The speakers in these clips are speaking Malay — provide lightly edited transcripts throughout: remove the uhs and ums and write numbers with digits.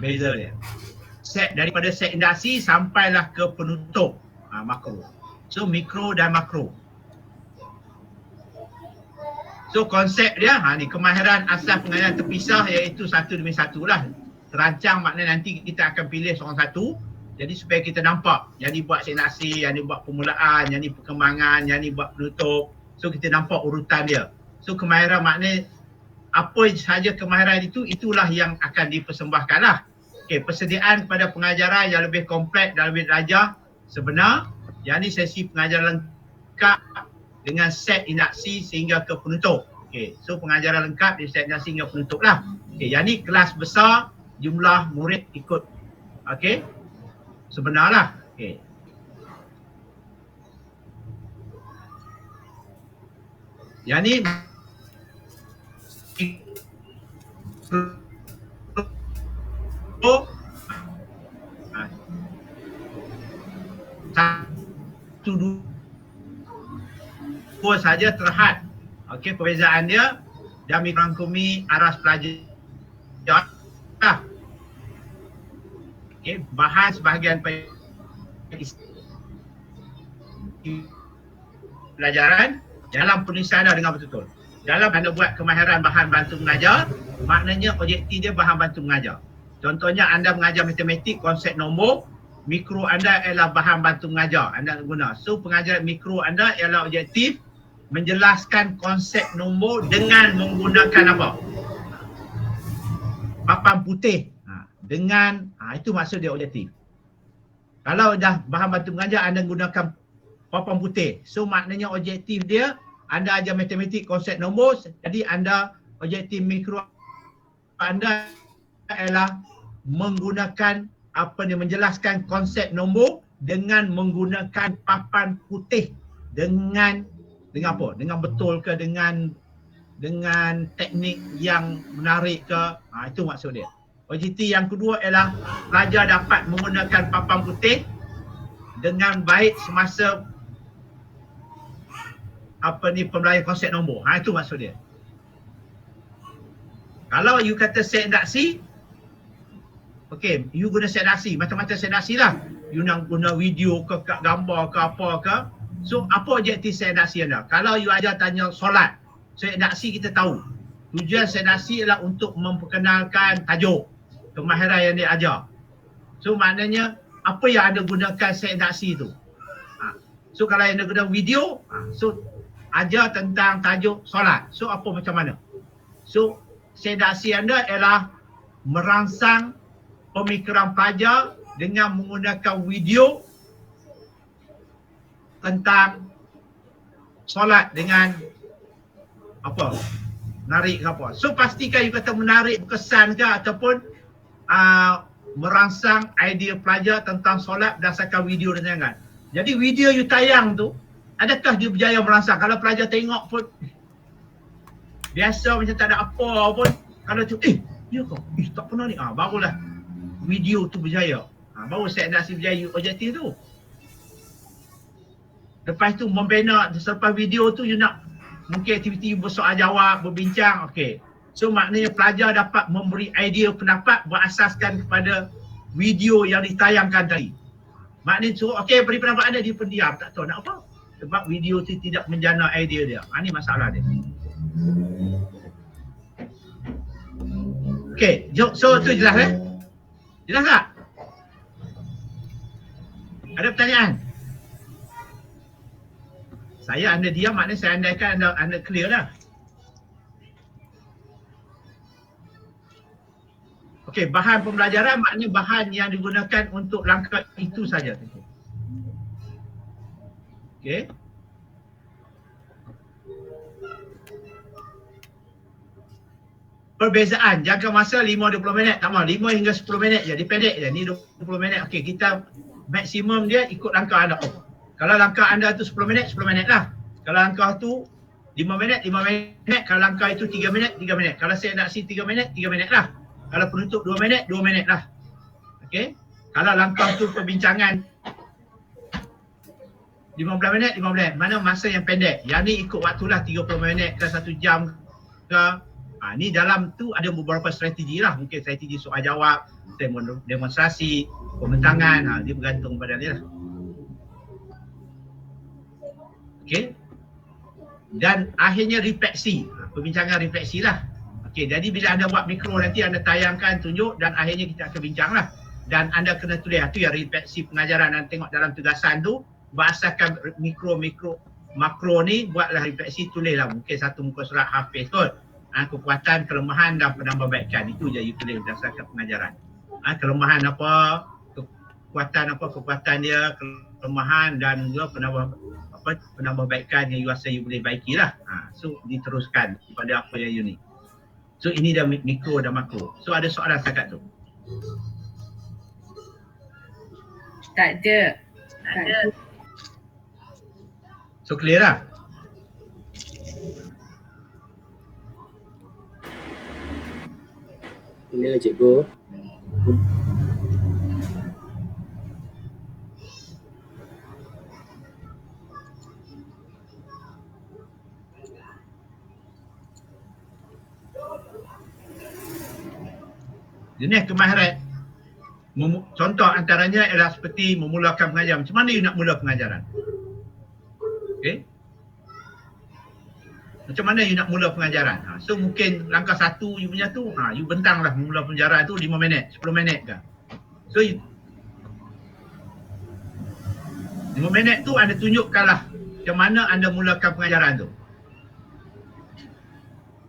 beza dia. Set daripada set induksi sampailah ke penutup makro. So mikro dan makro. So konsep dia ni kemahiran asas pengajaran terpisah iaitu 1 demi 1 lah. Terancang maknanya nanti kita akan pilih seorang satu. Jadi supaya kita nampak yang ni buat set induksi, yang ni buat permulaan, yang ni perkembangan, yang ni buat penutup. So kita nampak urutan dia. So kemahiran maknanya apa sahaja kemahiran itu, itulah yang akan dipersembahkan lah. Okay, persediaan kepada pengajaran yang lebih kompleks dan lebih darjah sebenar. Yang ni sesi pengajaran lengkap dengan set induksi sehingga ke penutup. Okay, so pengajaran lengkap di set induksi hingga penutup lah. Okay, yang ni kelas besar, jumlah murid ikut. Okay, sebenar lah. Okay. Yang ni satu dua saja terhad. Okey, perbezaan dia dan merangkumi aras pelajar. Okey, bahan sebahagian pelajaran dalam penulisan anda dengan betul-betul. Dalam anda buat kemahiran bahan bantu mengajar, maknanya objektif dia bahan bantu mengajar. Contohnya anda mengajar matematik, konsep nombor, mikro anda ialah bahan bantu mengajar anda guna. So pengajaran mikro anda ialah objektif menjelaskan konsep nombor dengan menggunakan apa? Papan putih. Dengan itu maksud dia objektif. Kalau dah bahan bantu mengajar anda gunakan papan putih. So maknanya objektif dia anda ajar matematik konsep nombor, jadi anda objektif mikro anda ialah menggunakan menjelaskan konsep nombor dengan menggunakan papan putih dengan apa? Dengan betul ke, dengan teknik yang menarik ke? Itu maksud dia. Objektif yang kedua ialah pelajar dapat menggunakan papan putih dengan baik semasa pembelajaran konsep nombor. Itu maksud dia. Kalau you kata set induksi, okay, you guna set induksi, macam-macam set induksi lah. You nak guna video ke, gambar ke, apa ke. So, apa objektif set induksi anda? Kalau you ajar tanya solat, set induksi kita tahu. Tujuan set induksi ialah untuk memperkenalkan tajuk, kemahiran yang dia ajar. So, maknanya, apa yang anda gunakan set induksi tu? So, kalau anda guna video, so, ajar tentang tajuk solat. So, apa macam mana? So, set induksi anda ialah merangsang pemikiran pelajar dengan menggunakan video tentang solat dengan apa? Menarik ke apa? So pastikan you kata menarik, berkesan ke ataupun merangsang idea pelajar tentang solat berdasarkan video dan tayangan. Jadi video you tayang tu, adakah dia berjaya merangsang? Kalau pelajar tengok pun biasa macam tak ada apa pun, kalau tu ya kau, tak pernah ni, barulah video tu berjaya. Baru set induksi berjaya objektif tu. Lepas tu membina, selepas video tu you nak mungkin aktiviti bersoal jawab, berbincang, okey. So maknanya pelajar dapat memberi idea pendapat berasaskan kepada video yang ditayangkan tadi. Maknanya suruh, okey, beri pendapat anda, dia pendiam, tak tahu nak apa. Sebab video tu tidak menjana idea dia. Ini masalah dia. Okey, so tu jelas Jelas tak? Ada pertanyaan? Saya anda diam, maknanya saya andaikan anda clear lah. Okey, bahan pembelajaran maknanya bahan yang digunakan untuk langkah itu saja. Okey. Perbezaan jangka masa 5-20 minit, tak mau 5 hingga 10 minit je, dipendek je. Ni 20 minit. Okey, kita maksimum dia ikut langkah anda. Kalau langkah anda tu 10 minit, 10 minit lah. Kalau langkah tu 5 minit, 5 minit. Kalau langkah itu 3 minit, 3 minit. Kalau saya nak 3 minit, 3 minit lah. Kalau penutup 2 minit, 2 minit lah. Okey. Kalau langkah tu perbincangan 15 minit, 15 minit. Mana masa yang pendek? Yang ni ikut waktulah 30 minit ke 1 jam ke. Ni dalam tu ada beberapa strategi lah. Mungkin strategi soal jawab, demonstrasi, pembentangan. Dia bergantung pada dia lah. Okey. Dan akhirnya refleksi. Perbincangan refleksi lah. Okey, jadi bila anda buat mikro nanti anda tayangkan, tunjuk dan akhirnya kita akan bincang lah. Dan anda kena tulis. Itu yang refleksi pengajaran. Anda tengok dalam tugasan tu, berdasarkan mikro, makro ni, buatlah refleksi, tulislah. Mungkin satu muka surat hafiz kot. Kekuatan, kelemahan dan penambahbaikan. Itu je you tulis berdasarkan pengajaran. Kelemahan apa, kekuatan dia, kelemahan dan juga penambahbaikan yang you rasa you boleh baiki lah. So diteruskan pada apa yang you ni. So ini dah mikro dan makro. So ada soalan setakat tu? Tak ada. So clear lah? Clear cikgu. Jenis kemahiran. Contoh antaranya ialah seperti memulakan pengajaran. Macam mana you nak mula pengajaran? Okay. Macam mana you nak mula pengajaran? So mungkin langkah satu you punya tu, you bentanglah mula pengajaran tu 5 minit, 10 minit ke. So 5 minit tu anda tunjukkanlah macam mana anda mulakan pengajaran tu.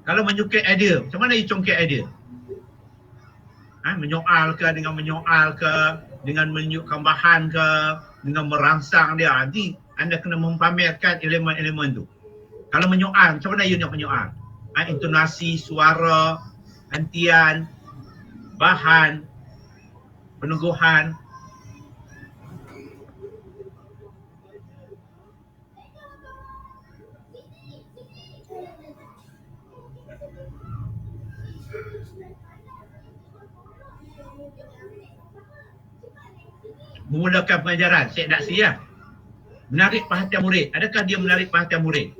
Kalau menyukit idea, macam mana you congkak idea? Menyoal ke, dengan menyoal ke, dengan menunjukkan bahan ke, dengan merangsang dia. Nanti anda kena mempamerkan elemen-elemen tu. Kalau menyoal, macam mana you nak menyoal? Intonasi, suara, hentian, bahan, peneguhan. Memulakan pengajaran, saya nak siap. Menarik perhatian murid. Adakah dia menarik perhatian murid?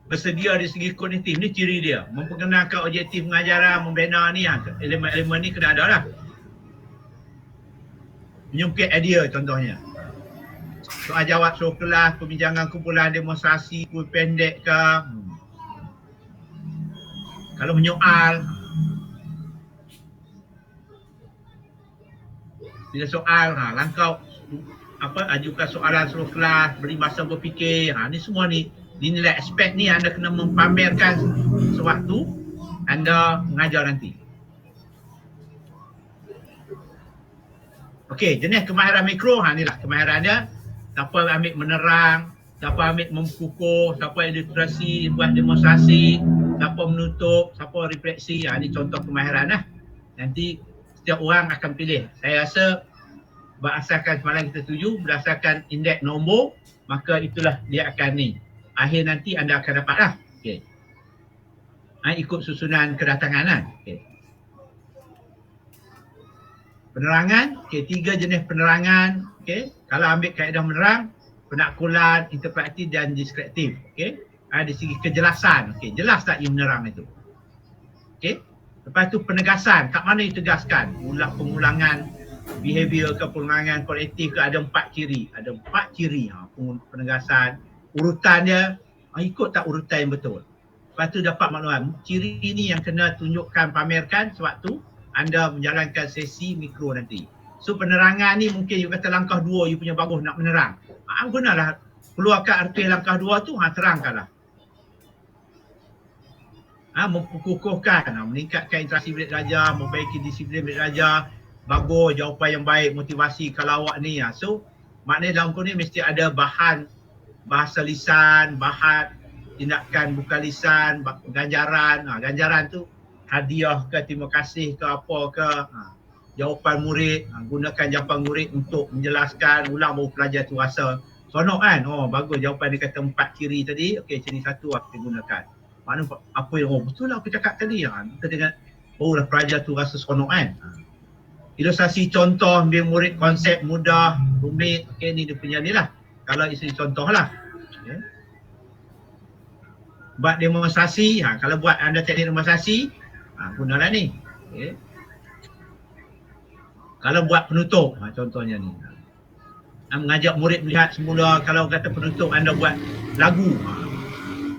Bersedia dari segi kognitif, ni ciri dia. Memperkenalkan objektif pengajaran, membina ni, elemen-elemen ni kena ada lah. Menyungkit idea contohnya. Soal jawab suruh kelas, perbincangan kumpulan, demonstrasi, kuis pendek ke. Kalau menyoal, bila soal, langkah ajukan soalan suruh kelas, beri masa berfikir, ni semua ni dinilai aspek ni anda kena mempamerkan sewaktu anda mengajar nanti. Okey, jenis kemahiran mikro, ni lah kemahiran dia. Siapa ambil menerang, siapa ambil memkukuh, siapa ilustrasi, buat demonstrasi, siapa menutup, siapa refleksi, ni contoh kemahiran lah. Nanti setiap orang akan pilih. Saya rasa berdasarkan semalam kita tuju, berdasarkan indeks nombor, maka itulah dia akan ni. Akhir nanti anda akan dapat lah. Okay. Ikut susunan kedatangan lah. Okay. Penerangan, okay, 3 jenis penerangan. Okay. Kalau ambil kaedah menerang, penakkulan, interpretatif dan deskriptif. Okay. Di segi kejelasan, okay, jelas tak you menerang itu. Okay. Lepas tu penegasan, kat mana you tegaskan? Pengulangan behavior ke pengulangan kolektif ke, ada 4 ciri. Ada 4 ciri penegasan. Urutan dia, ikut tak urutan yang betul. Lepas tu dapat maklumat. Ciri ini yang kena tunjukkan, pamerkan sewaktu anda menjalankan sesi mikro nanti. So penerangan ni mungkin you kata langkah 2 you punya bagus nak menerang. Gunalah, keluarkan arti langkah 2 tu, terangkanlah. Memperkukuhkan, meningkatkan interaksi bilik belajar, memperbaiki disiplin bilik belajar, bagus, jawapan yang baik, motivasi kalau awak ni. So maknanya dalam ni mesti ada bahan bahasa lisan, bahan tindakan bukan lisan, ganjaran. Ganjaran tu hadiah ke, terima kasih ke, apa ke. Jawapan murid, gunakan jawapan murid untuk menjelaskan, ulang baru pelajar tu rasa sonok kan. Bagus jawapan dia kata 4 ciri tadi. Okey, ciri 1 kita gunakan. Maknanya apa yang betul lah aku cakap tadi. Kita dengan lah pelajar tu rasa sonok kan. Ilustrasi contoh biar murid konsep mudah, rumit. Okey, ni dia punya ni lah. Kalau isi contoh lah. Okay. buat demonstrasi, kalau buat anda teknik demonstrasi, gunalah ni. Okay. Kalau buat penutup, contohnya ni. Mengajak murid melihat semula, kalau kata penutup anda buat lagu.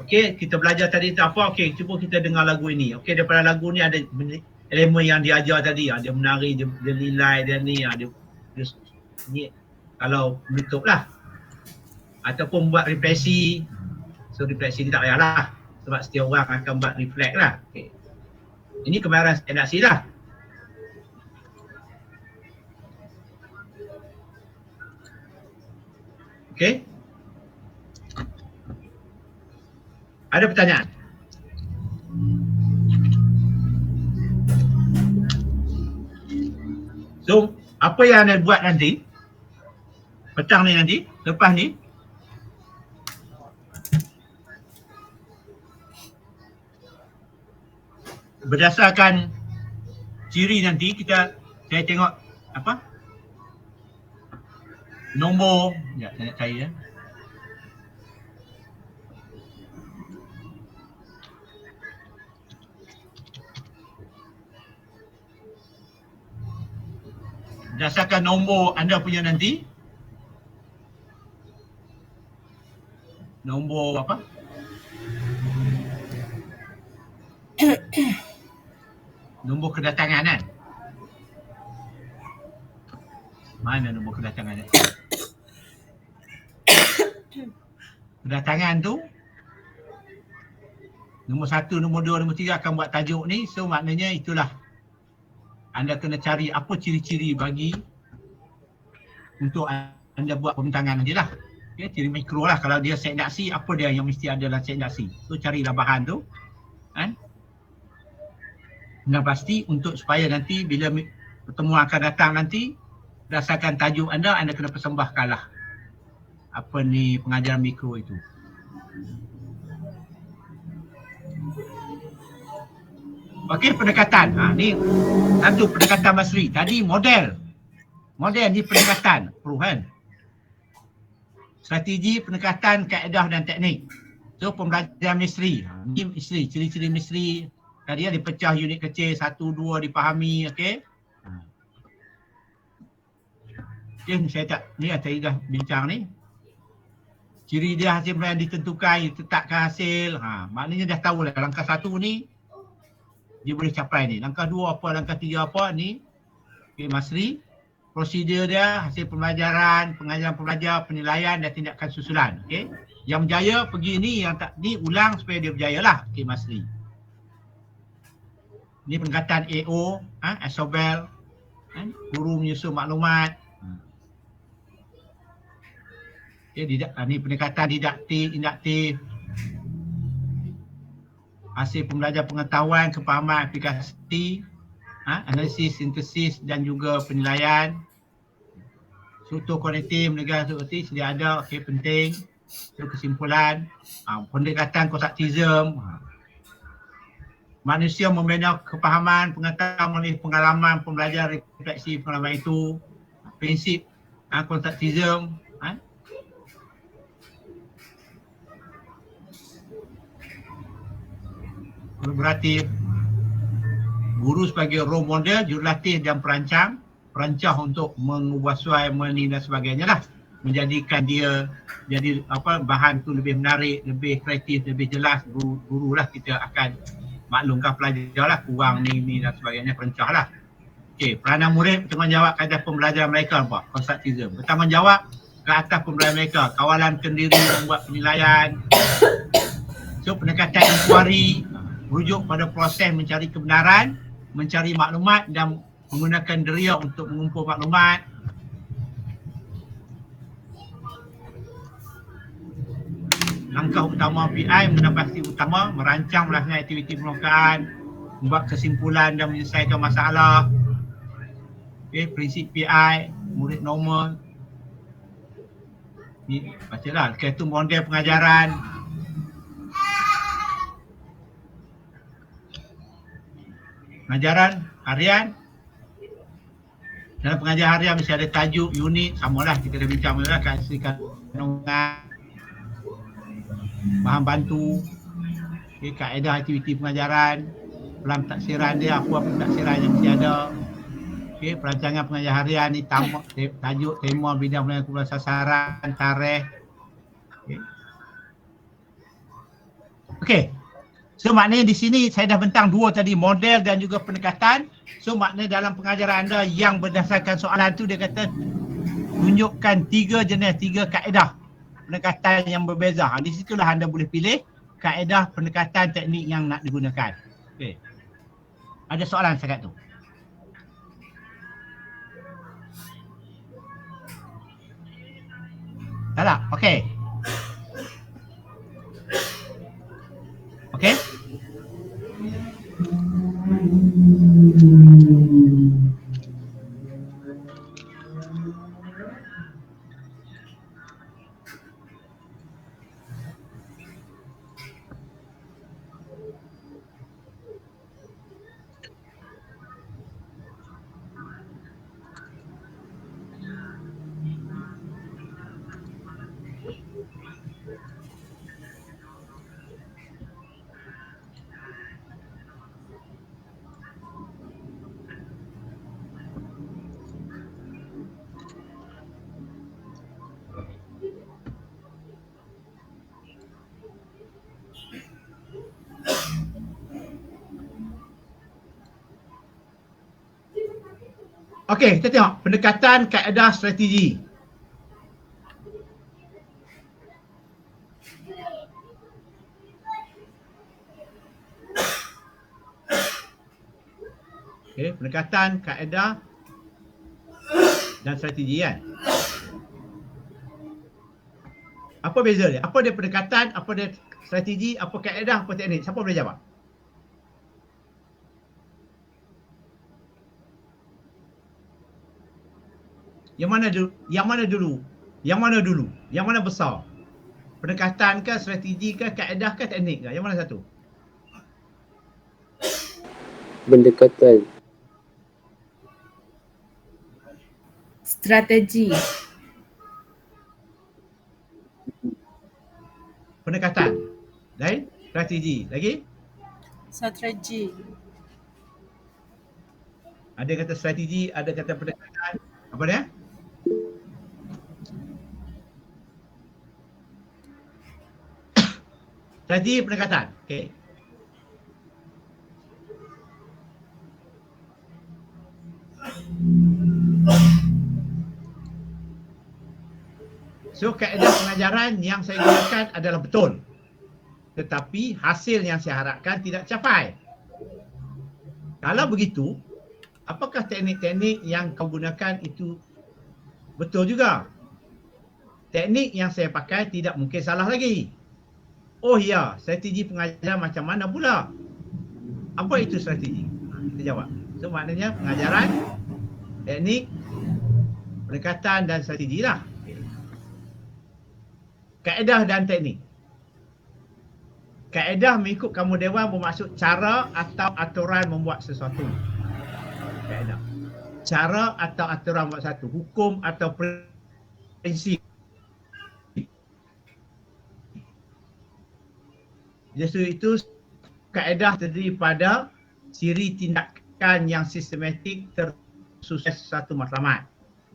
Okey, kita belajar tadi tu apa? Okey, cuba kita dengar lagu ini. Okey, daripada lagu ni ada elemen yang diajar tadi. Dia menari, dia lilai, dia ni. Dia ni kalau penutup lah. Ataupun buat refleksi. So refleksi ni tak payahlah. Sebab setiap orang akan buat reflect lah. Okay. Ini kemahiran redaksi lah. Okay. Ada pertanyaan? So, apa yang anda buat nanti, petang ni nanti, lepas ni, berdasarkan ciri nanti saya tengok apa? Nombor, sekejap saya nak cari ya. Berdasarkan nombor anda punya nanti, nombor apa? Nombor kedatangan kan? Mana nombor kedatangan? Kedatangan tu nombor 1, nombor 2, nombor 3 akan buat tajuk ni. So maknanya itulah, anda kena cari apa ciri-ciri bagi untuk anda buat pembentangan nanti lah. Okay, ciri mikro lah. Kalau dia set indaksi, apa dia yang mesti ada dalam set indaksi. So carilah bahan tu kan? Dan pasti untuk supaya nanti bila pertemuan akan datang nanti, berdasarkan tajuk anda kena persembahkanlah apa ni pengajaran mikro itu. Okey, pendekatan. Ni satu pendekatan Masri. Tadi model ni pendekatan, perubahan. Strategi, pendekatan, kaedah dan teknik. So pembelajaran Misri. Ni Misri, ciri-ciri Misri. Tadi dia dipecah unit kecil, 1, 2 dipahami, okey. Okey, saya tadi dah bincang ni. Ciri dia hasil yang ditentukan, ditetapkan hasil. Maknanya dah tahu lah langkah 1 ni dia boleh capai ni. Langkah 2 apa, langkah 3 apa ni. Okey, Masri. Prosedur dia, hasil pembelajaran, pengajaran pembelajar, penilaian dan tindakan susulan. Okey. Yang berjaya pergi ni, yang tak ni ulang supaya dia berjaya lah. Okey, Masri. Ini pendekatan AO, Asobel, guru menyusun maklumat. Okay, ini pendekatan didaktik, induktif. Hasil pembelajar pengetahuan, kepahaman, aplikasi, analisis, sintesis dan juga penilaian. Struktur kognitif, negara seperti sedia ada, okey, penting. Itu kesimpulan. Pendekatan konstruktisme. Manusia membina kepahaman, pengetahuan melalui pengalaman, pembelajar, refleksi pengalaman itu. Prinsip konstruktisme. Kolaboratif. Guru sebagai role model, jurulatih dan perancang untuk mengubah suai, menilai dan sebagainya lah. Menjadikan dia jadi bahan tu lebih menarik, lebih kreatif, lebih jelas. Guru lah kita akan maklumkan pelajar lah, kurang ni dan sebagainya, perancang lah. Okey, peranan murid bertanggungjawab ke atas pembelajaran mereka, nampak? Konstruktisme. Bertanggungjawab ke atas pembelajaran mereka, kawalan kendiri membuat penilaian. So pendekatan inquiry, merujuk pada proses mencari kebenaran, mencari maklumat dan menggunakan deria untuk mengumpul maklumat. Langkah utama PI menambah utama, merancang melaksanakan aktiviti permukaan, membuat kesimpulan dan menyelesaikan masalah. Okay, prinsip PI, murid normal. Ni bacalah, itu model pengajaran. Pengajaran harian. Dalam pengajaran harian mesti ada tajuk, unit, samalah kita dah bincang lah, kasihkan kandungan, bahan bantu. Okay, kaedah aktiviti pengajaran, pelan taksiran dia, apa taksiran yang mesti ada. Okay, perancangan pengajar harian ni tajuk, tema, bidang pelajaran, kumpulan sasaran, tarikh. Okay. Okay. So maknanya di sini saya dah bentang dua tadi, model dan juga pendekatan. So maknanya dalam pengajaran anda yang berdasarkan soalan tu dia kata tunjukkan 3 jenis, 3 kaedah pendekatan yang berbeza. Di situlah anda boleh pilih kaedah pendekatan teknik yang nak digunakan. Okay. Ada soalan setakat tu? Tak tak? Okey. Okey? Okey, kita tengok pendekatan kaedah strategi. Okey, pendekatan kaedah dan strategi kan. Apa beza dia? Apa dia pendekatan, apa dia strategi, apa kaedah, apa teknik? Siapa boleh jawab? Yang mana dulu? Yang mana dulu? Yang mana dulu? Yang mana besar? Pendekatan ke, strategi ke, kaedah ke, teknik ke? Yang mana satu? Pendekatan. Strategi. Pendekatan. Lain? Strategi. Lagi? Strategi. Ada kata strategi, ada kata pendekatan. Apa dia? Strategi pendekatan. Okey. So kaedah pengajaran yang saya gunakan adalah betul. Tetapi hasil yang saya harapkan tidak capai. Kalau begitu, apakah teknik-teknik yang kau gunakan itu betul juga? Teknik yang saya pakai tidak mungkin salah lagi. Oh ya, strategi pengajaran macam mana pula? Apa itu strategi? Kita jawab. So maknanya pengajaran, teknik, pendekatan dan strategi lah. Kaedah dan teknik. Kaedah mengikut kamu dewan bermaksud cara atau aturan membuat sesuatu. Kaedah. Cara atau aturan membuat sesuatu. Hukum atau prinsip. Justru itu kaedah terdiri pada ciri tindakan yang sistematik tersusun satu matlamat.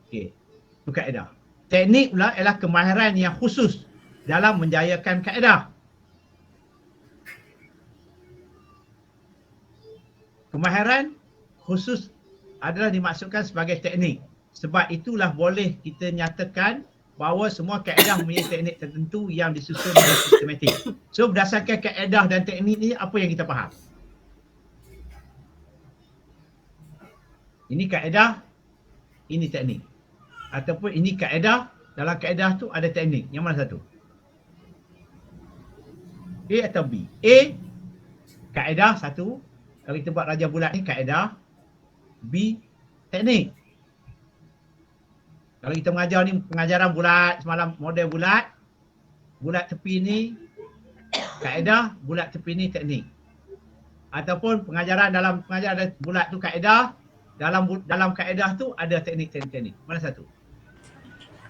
Okey. Itu kaedah. Teknik pula ialah kemahiran yang khusus dalam menjayakan kaedah. Kemahiran khusus adalah dimaksudkan sebagai teknik. Sebab itulah boleh kita nyatakan bahawa semua kaedah mempunyai teknik tertentu yang disusun dengan sistematik. So berdasarkan kaedah dan teknik ni, apa yang kita faham? Ini kaedah, ini teknik. Ataupun ini kaedah, dalam kaedah tu ada teknik. Yang mana satu? A atau B? A, kaedah satu. Kalau kita buat raja bulat ni kaedah. B, teknik. Kalau kita mengajar ni pengajaran bulat semalam, model bulat. Bulat tepi ni kaedah, bulat tepi ni teknik. Ataupun pengajaran dalam pengajaran bulat tu kaedah, dalam kaedah tu ada teknik-teknik. Mana satu?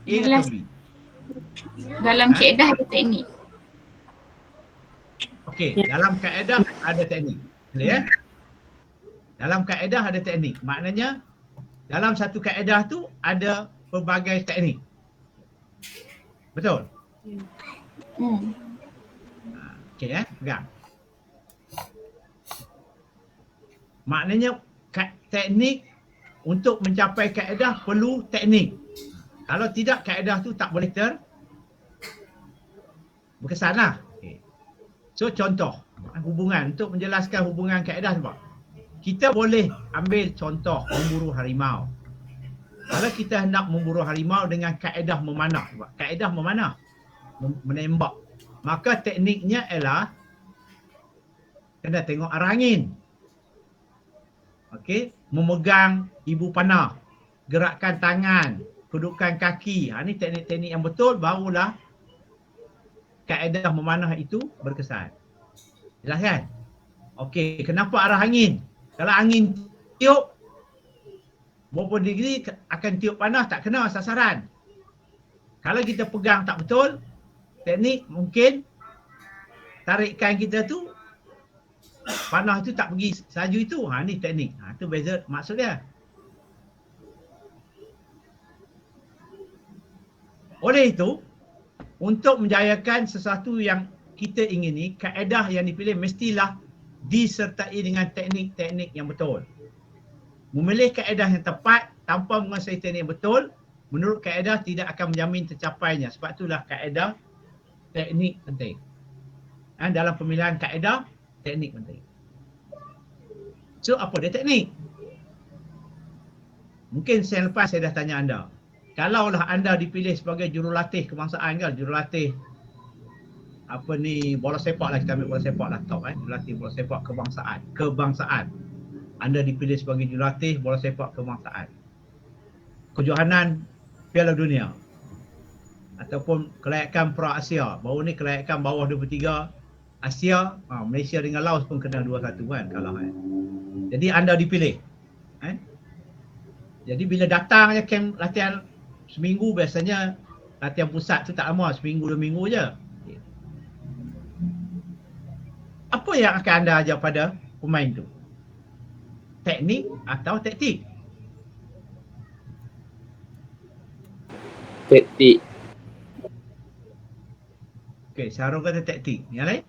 A atau B? Dalam kaedah ada teknik. Okey, dalam kaedah ada teknik. Boleh ya? Dalam kaedah ada teknik. Maknanya dalam satu kaedah tu ada pelbagai teknik. Betul? Okey pegang. Maknanya teknik untuk mencapai kaedah perlu teknik. Kalau tidak kaedah tu tak boleh berkesan lah. Okay. So contoh hubungan, untuk menjelaskan hubungan kaedah sebab kita boleh ambil contoh memburu harimau. Kalau kita hendak memburu harimau dengan kaedah memanah, sebab kaedah memanah menembak, maka tekniknya ialah kena tengok arah angin. Okey, memegang ibu panah, gerakkan tangan, kedudukan kaki. Ini teknik-teknik yang betul, barulah kaedah memanah itu berkesan. Jelas kan? Okey, kenapa arah angin? Kalau angin tiup berapa degree akan tiup panah, tak kena sasaran. Kalau kita pegang tak betul, teknik mungkin tarikan kita tu panah tu tak pergi salju itu. Ni teknik. Tu beza maksud dia. Oleh itu, untuk menjayakan sesuatu yang kita ingini, kaedah yang dipilih mestilah disertai dengan teknik-teknik yang betul. Memilih kaedah yang tepat tanpa menguasai teknik yang betul, menurut kaedah tidak akan menjamin tercapainya. Sebab itulah kaedah teknik penting. Dalam pemilihan kaedah, teknik penting. So apa dia teknik? Mungkin sen lepas saya dah tanya anda. Kalaulah anda dipilih sebagai jurulatih kebangsaan ke, jurulatih bola sepak lah, kita ambil bola sepak lah top jurulatih bola sepak kebangsaan. Anda dipilih sebagai jurulatih bola sepak kebangsaan. Kejohanan Piala Dunia ataupun kelayakan Pra Asia. Baru ni kelayakan bawah 23 Asia, Malaysia dengan Laos pun kena 2-1 kan kalah Jadi anda dipilih. Jadi bila datang je camp latihan seminggu, biasanya latihan pusat tu tak lama, seminggu 2 minggu je. Apa yang akan anda ajar pada pemain tu? Teknik atau taktik? Taktik. Okey, Syarul kata taktik. Yang lain?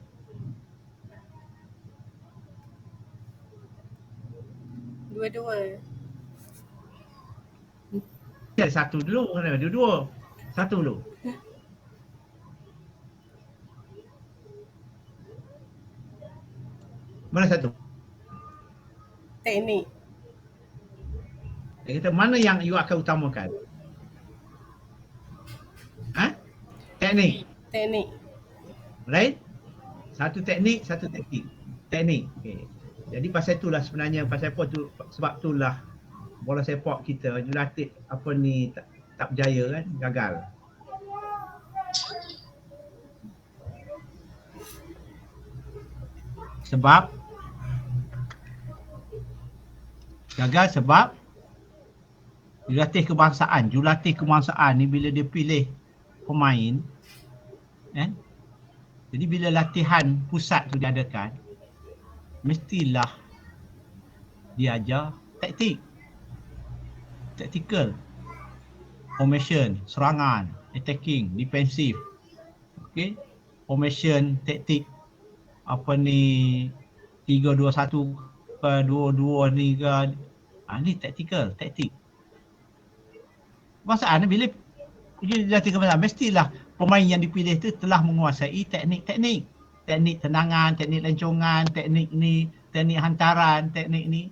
Dua-dua. Ada satu dulu, ada dua. Satu dulu. Mana satu? Teknik. Dia kata mana yang you akan utamakan? Teknik. Teknik. Right? Satu teknik, satu taktik. Teknik. Okay. Jadi pasal itulah sebenarnya, pasal apa tu, sebab itulah bola sepak kita jurulatih tak berjaya kan, gagal. Sebab jurulatih kebangsaan ni bila dia pilih pemain jadi bila latihan pusat tu diadakan, mestilah dia ajar tactical, formation, serangan, attacking, defensif. Okey, formation, taktik 3-2-1 ke 2-2 ni ke, ni tactical, taktik. Kebangsaan bila dilatih kebangsaan, mestilah pemain yang dipilih tu telah menguasai teknik tendangan, teknik lencongan, teknik ni, teknik hantaran, teknik ni.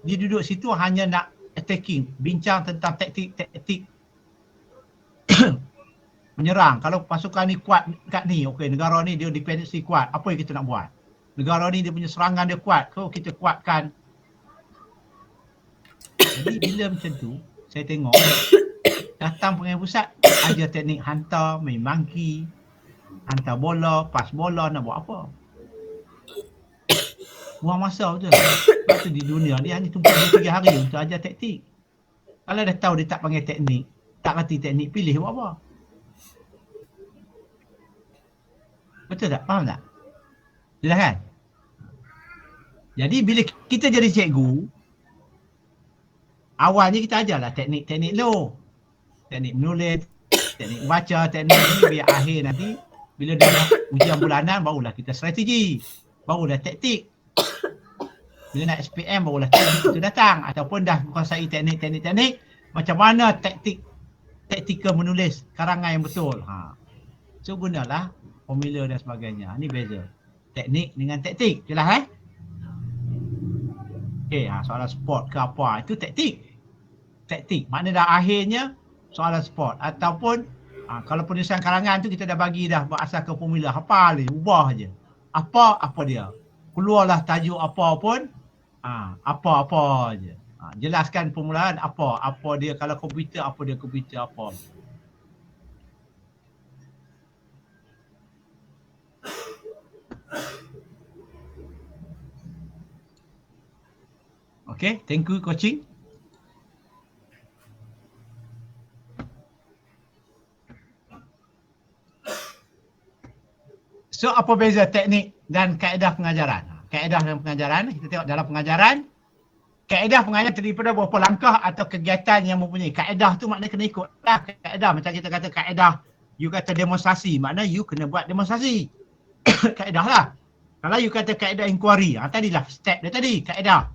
Dia duduk situ hanya nak attacking, bincang tentang taktik menyerang. Kalau pasukan ni kuat kat ni, okey, negara ni dia dependensi kuat, apa yang kita nak buat? Negara ni dia punya serangan dia kuat, kita kuatkan. Jadi bila macam tu, saya tengok datang pemain pusat, ajar teknik hantar, main monkey, hantar bola, pas bola, nak buat apa? Buang masa betul. Sebab tu di dunia dia hanya tumpu 2-3 hari untuk ajar taktik. Kalau dah tahu dia tak panggil teknik, tak reti teknik, pilih buat apa? Betul tak? Faham tak? Jelas kan? Jadi bila kita jadi cikgu, awalnya kita ajarlah teknik-teknik low. Teknik menulis, teknik baca, teknik ni, biar akhir nanti bila dah ujian bulanan barulah kita strategi. Barulah taktik. Bila nak SPM barulah taktik itu datang, ataupun dah menguasai teknik macam mana taktikal menulis karangan yang betul. So gunalah formula dan sebagainya. Ini beza. Teknik dengan taktik. Jelas Okey, soalan sport ke apa itu taktik. Makna dah akhirnya soalan sport, ataupun kalau penulisan karangan tu kita dah bagi dah berasaskan formula, hafal je, ubah je. Apa dia. Keluarlah tajuk apa pun, apa je. Jelaskan permulaan apa dia, kalau komputer apa dia, komputer apa. Okay, thank you coaching. So apa beza teknik dan kaedah pengajaran? Kaedah dan pengajaran, kita tengok dalam pengajaran, kaedah pengajaran terdiri daripada beberapa langkah atau kegiatan yang mempunyai. Kaedah tu maknanya kena ikut lah kaedah. Macam kita kata kaedah, you kata demonstrasi, maknanya you kena buat demonstrasi. Kaedah lah. Kalau you kata kaedah inquiry, tadilah step dia tadi, kaedah.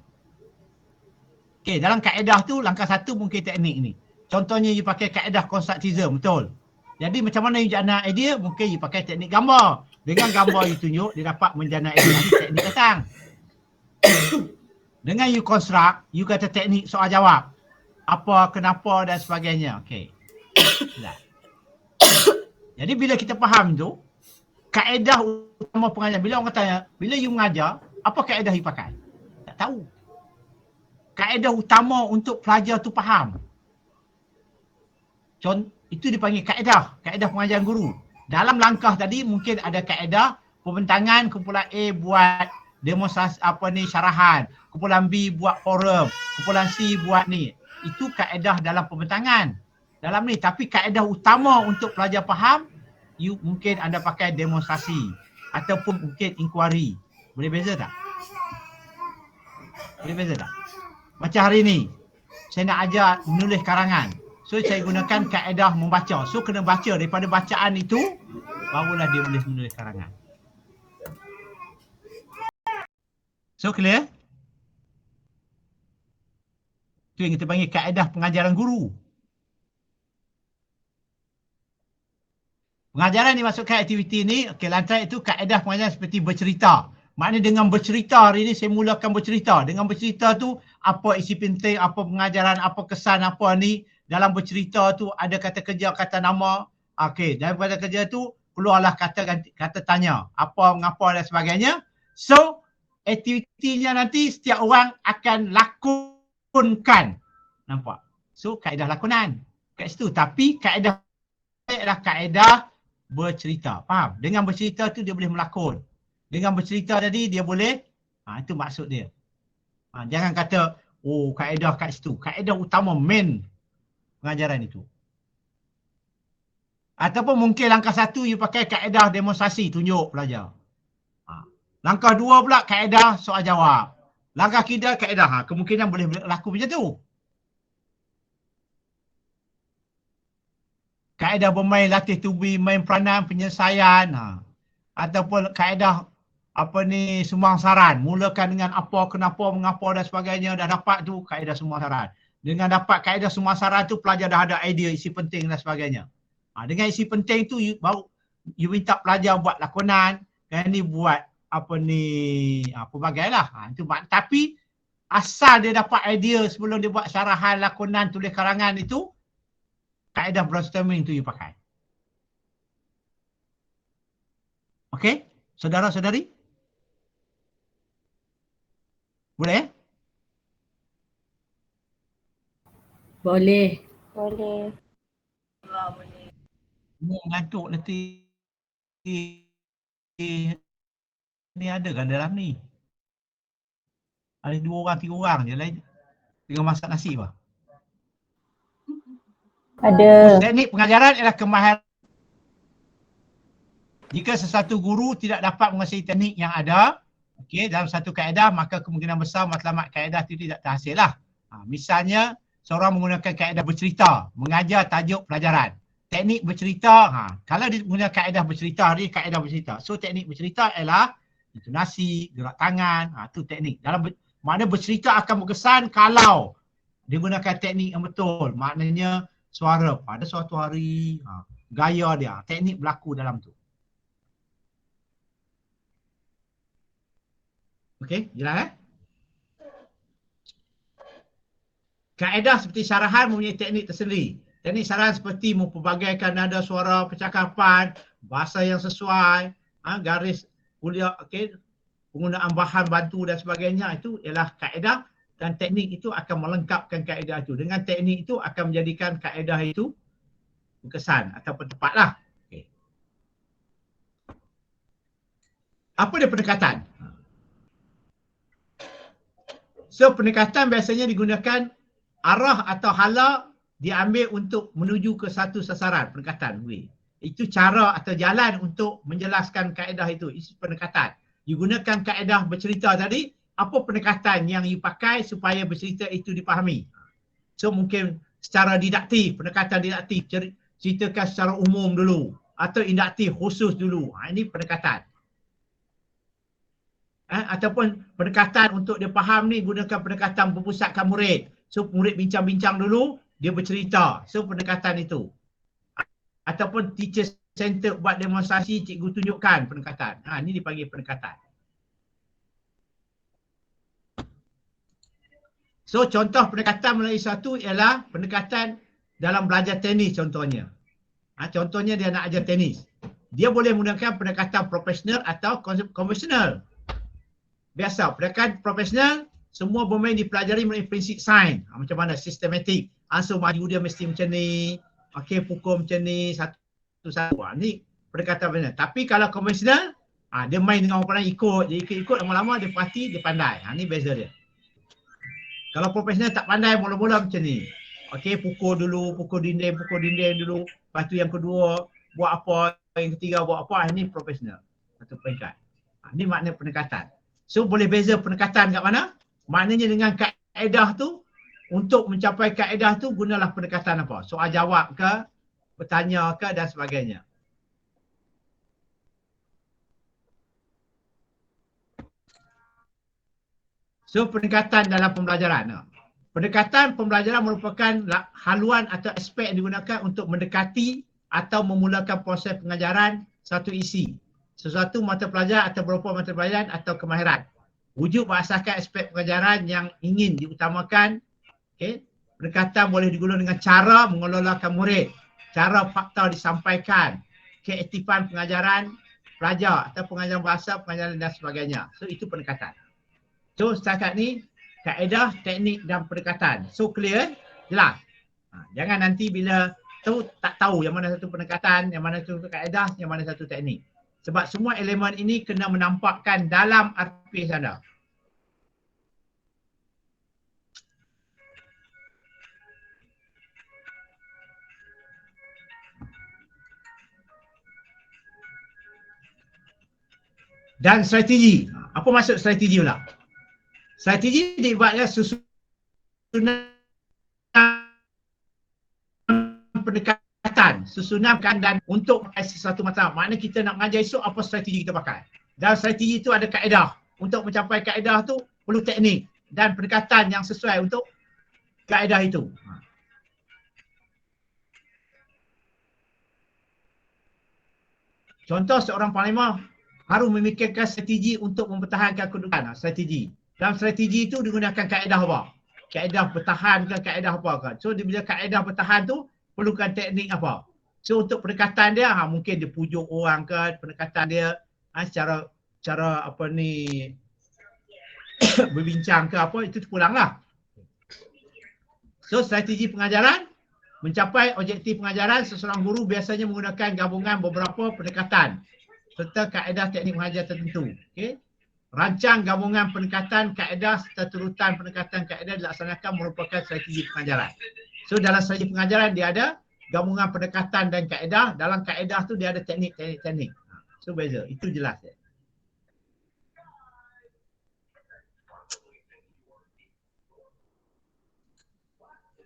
Okay, dalam kaedah tu langkah satu mungkin teknik ni. Contohnya you pakai kaedah constructivism, betul. Jadi macam mana you jana idea, mungkin you pakai teknik gambar. Dengan gambar you tunjuk, dia dapat menjana idea, teknik datang. Dengan you construct, you kata teknik soal jawab. Apa, kenapa dan sebagainya. Okay. Jadi bila kita faham tu, kaedah utama pengajaran, bila orang tanya, bila you mengajar, apa kaedah you pakai? Tak tahu. Kaedah utama untuk pelajar tu faham. Itu dipanggil kaedah pengajaran guru. Dalam langkah tadi mungkin ada kaedah pembentangan, kumpulan A buat demonstrasi syarahan, kumpulan B buat forum, kumpulan C buat ni. Itu kaedah dalam pembentangan. Dalam ni, tapi kaedah utama untuk pelajar faham, you mungkin anda pakai demonstrasi ataupun mungkin inquiry. Boleh beza tak? Boleh beza tak? Macam hari ni, saya nak ajar menulis karangan. So, saya gunakan kaedah membaca. So, kena baca. Daripada bacaan itu, barulah dia boleh menulis karangan. So, clear? Itu yang kita panggil kaedah pengajaran guru. Pengajaran dimasukkan aktiviti ni, lantai itu kaedah pengajaran seperti bercerita. Maknanya dengan bercerita hari ni, saya mulakan bercerita. Dengan bercerita tu, apa isi penting, apa pengajaran, apa kesan, apa ni. Dalam bercerita tu ada kata kerja, kata nama. Okey, daripada kerja tu, keluarlah kata tanya. Apa, mengapa dan sebagainya. So, aktivitinya nanti setiap orang akan lakonkan. Nampak? So, kaedah lakonan. Kat situ. Tapi kaedah adalah kaedah bercerita. Faham? Dengan bercerita tu dia boleh melakon. Dengan bercerita tadi dia boleh, itu maksud dia. Jangan kata, oh kaedah kat situ. Kaedah utama main pengajaran itu. Ataupun mungkin langkah satu you pakai kaedah demonstrasi, tunjuk pelajar. Langkah dua pula kaedah soal jawab. Langkah ketiga kaedah, kemungkinan boleh berlaku macam tu. Kaedah bermain latih tubi, main peranan, penyelesaian. Ataupun kaedah sumbang saran. Mulakan dengan apa, kenapa, mengapa dan sebagainya. Dah dapat tu kaedah sumbang saran. Dengan dapat kaedah sumbang saran tu pelajar dah ada idea isi penting dan sebagainya. Dengan isi penting tu baru you minta pelajar buat lakonan. Dan ni buat pelbagai lah. Tapi asal dia dapat idea sebelum dia buat syarahan, lakonan, tulis karangan itu, kaedah brainstorming tu you pakai. Okey? Saudara-saudari? Boleh? Boleh. Boleh. Ni ngantuk nanti. Ni ada kan dalam ni? Ada 2 orang, 3 orang je lain. Tengah masak nasi apa? Ada. Teknik pengajaran ialah kemahiran Jika sesuatu guru tidak dapat menguasai teknik yang ada, okey, dalam satu kaedah, maka kemungkinan besar matlamat kaedah itu tidak terhasil lah. Misalnya, seorang menggunakan kaedah bercerita, mengajar tajuk pelajaran. Teknik bercerita, kalau dia guna kaedah bercerita, dia kaedah bercerita. So teknik bercerita ialah intonasi, gerak tangan, itu teknik. Makna bercerita akan berkesan kalau dia gunakan teknik yang betul. Maknanya suara pada suatu hari, gaya dia, teknik berlaku dalam tu. Okey, jelas Kaedah seperti syarahan mempunyai teknik tersendiri. Teknik syarahan seperti mempelbagaikan nada suara percakapan, bahasa yang sesuai, garis kuliah, okey, penggunaan bahan bantu dan sebagainya, itu ialah kaedah dan teknik itu akan melengkapkan kaedah itu. Dengan teknik itu akan menjadikan kaedah itu berkesan ataupun tepatlah. Okay. Apa dia pendekatan? So pendekatan biasanya digunakan arah atau hala diambil untuk menuju ke satu sasaran, pendekatan. Itu cara atau jalan untuk menjelaskan kaedah itu. Itu pendekatan. You gunakan kaedah bercerita tadi, apa pendekatan yang you pakai supaya bercerita itu dipahami. So mungkin secara didaktif, pendekatan didaktif, ceritakan secara umum dulu atau induktif khusus dulu. Ini pendekatan. Ataupun pendekatan untuk dia faham ni gunakan pendekatan berpusatkan murid. So murid bincang-bincang dulu, dia bercerita. So pendekatan itu. Ataupun teacher center buat demonstrasi, cikgu tunjukkan pendekatan. Ini dipanggil pendekatan. So contoh pendekatan melalui satu ialah pendekatan dalam belajar tenis contohnya. Contohnya dia nak ajar tenis. Dia boleh menggunakan pendekatan profesional atau konvensional. Biasa, pendekatan profesional, semua bermain dipelajari melalui prinsip sains. Macam mana? Sistematik. So maju dia mesti macam ni. Okey, pukul macam ni, satu-satu. Ni pendekatan profesional. Tapi kalau konvensional, dia main dengan orang lain ikut. Dia ikut-ikut lama-lama dia parti, dia pandai. Ni beza dia. Kalau profesional tak pandai, mula-mula macam ni. Okey, pukul dulu, pukul dinding dulu. Lepas tu yang kedua, buat apa. Yang ketiga, buat apa. Ini profesional. Satu peringkat. Ini makna pendekatan. So boleh beza pendekatan kat mana? Maknanya dengan kaedah tu, untuk mencapai kaedah tu, gunalah pendekatan apa? Soal jawab ke, bertanya ke dan sebagainya. So pendekatan dalam pembelajaran. Pendekatan pembelajaran merupakan haluan atau aspek yang digunakan untuk mendekati atau memulakan proses pengajaran satu isi. Sesuatu mata pelajaran atau beberapa mata pelajaran atau kemahiran. Wujud berasaskan aspek pengajaran yang ingin diutamakan. Okay. Pendekatan boleh digunakan dengan cara mengelolakan murid. Cara fakta disampaikan. Keaktifan pengajaran pelajar atau pengajaran bahasa, pengajaran dan sebagainya. So itu pendekatan. So setakat ni kaedah, teknik dan pendekatan. So clear? Jelas? Jangan nanti bila tak tahu yang mana satu pendekatan, yang mana satu kaedah, yang mana satu teknik. Sebab semua elemen ini kena menampakkan dalam RPS anda. Dan strategi. Apa maksud strategi pula? Strategi dibuatnya susunan pendekatan, susunan dan untuk pakai sesuatu matlamat. Maknanya kita nak mengajar esok, apa strategi kita pakai. Dalam strategi itu ada kaedah. Untuk mencapai kaedah tu perlu teknik dan pendekatan yang sesuai untuk kaedah itu. Contoh seorang panglima harus memikirkan strategi untuk mempertahankan kedudukan. Strategi. Dalam strategi itu digunakan kaedah apa? Kaedah bertahan ke kaedah apa ke? So bila kaedah bertahan tu perlukan teknik apa? So untuk pendekatan dia mungkin dia pujuk orang ke, pendekatan dia secara apa ni berbincang ke apa, itu terpulanglah. So strategi pengajaran, mencapai objektif pengajaran, seseorang guru biasanya menggunakan gabungan beberapa pendekatan serta kaedah teknik mengajar tertentu. Okay? Rancang gabungan pendekatan, kaedah serta turutan pendekatan kaedah dilaksanakan merupakan strategi pengajaran. So dalam strategi pengajaran dia ada gabungan pendekatan dan kaedah. Dalam kaedah tu dia ada teknik. So beza, itu jelas ya.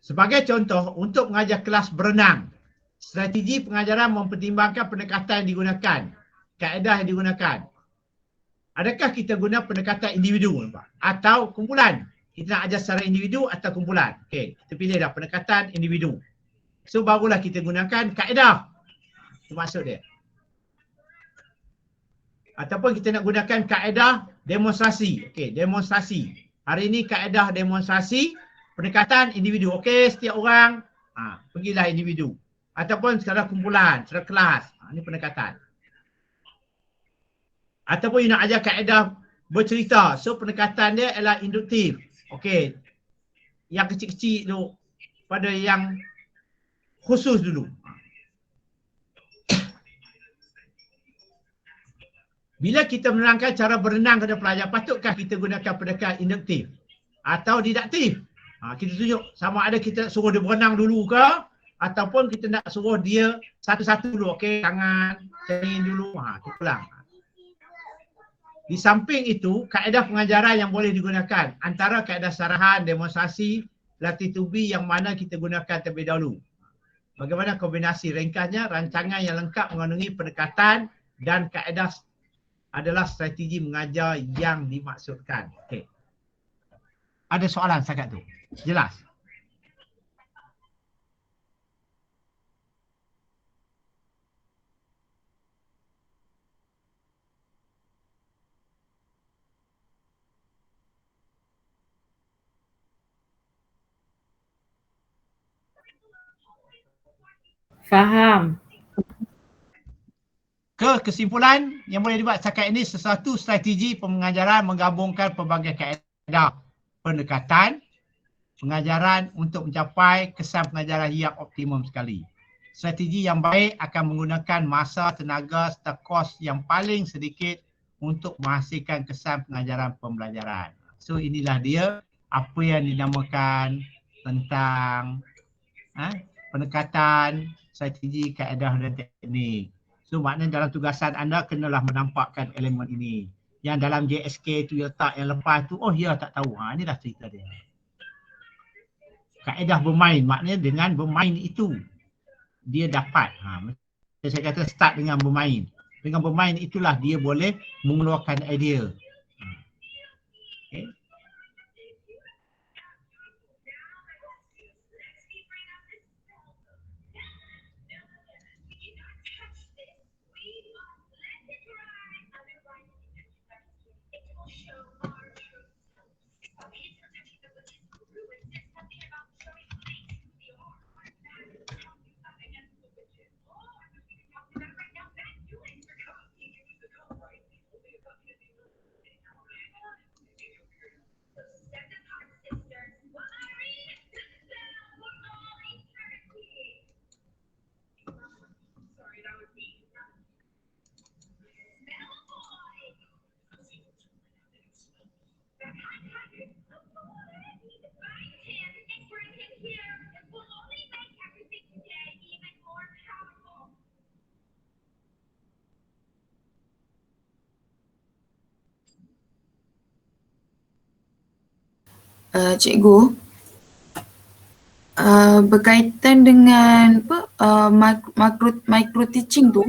Sebagai contoh, untuk mengajar kelas berenang, strategi pengajaran mempertimbangkan pendekatan yang digunakan, kaedah yang digunakan. Adakah kita guna pendekatan individu atau kumpulan? Kita nak ajar secara individu atau kumpulan? Okey, kita pilih dah pendekatan individu. So barulah kita gunakan kaedah. Itu maksud dia. Ataupun kita nak gunakan kaedah demonstrasi. Okey, demonstrasi. Hari ini kaedah demonstrasi pendekatan individu. Okey, setiap orang pergilah individu. Ataupun secara kumpulan, secara kelas. Ini pendekatan. Ataupun you nak ajar kaedah bercerita. So pendekatan dia adalah induktif. Okey. Yang kecil-kecil tu pada yang khusus dulu. Bila kita menerangkan cara berenang kepada pelajar, patutkah kita gunakan pendekatan induktif atau didaktif? Kita tunjuk sama ada kita suruh dia berenang dulu ke ataupun kita nak suruh dia satu-satu dulu. Okey, tangan, cengin dulu. Kita ulang. Di samping itu, kaedah pengajaran yang boleh digunakan antara kaedah sarahan, demonstrasi, latih tubi yang mana kita gunakan terlebih dahulu. Bagaimana kombinasi ringkasnya, rancangan yang lengkap mengandungi pendekatan dan kaedah adalah strategi mengajar yang dimaksudkan. Okey. Ada soalan setakat tu? Jelas? Faham. Kesimpulan yang boleh dibuat setakat ini, sesuatu strategi pengajaran menggabungkan pelbagai kaedah pendekatan pengajaran untuk mencapai kesan pengajaran yang optimum sekali. Strategi yang baik akan menggunakan masa, tenaga serta kos yang paling sedikit untuk menghasilkan kesan pengajaran pembelajaran. So inilah dia apa yang dinamakan tentang pendekatan, strategi, kaedah dan teknik. So maknanya dalam tugasan anda kenalah menampakkan elemen ini. Yang dalam JSK tu letak yang lepas tu, oh ya tak tahu. Inilah cerita dia. Kaedah bermain, maknanya dengan bermain itu dia dapat. Saya kata start dengan bermain. Dengan bermain itulah dia boleh mengeluarkan idea. Okay. Cikgu, berkaitan dengan micro teaching tu,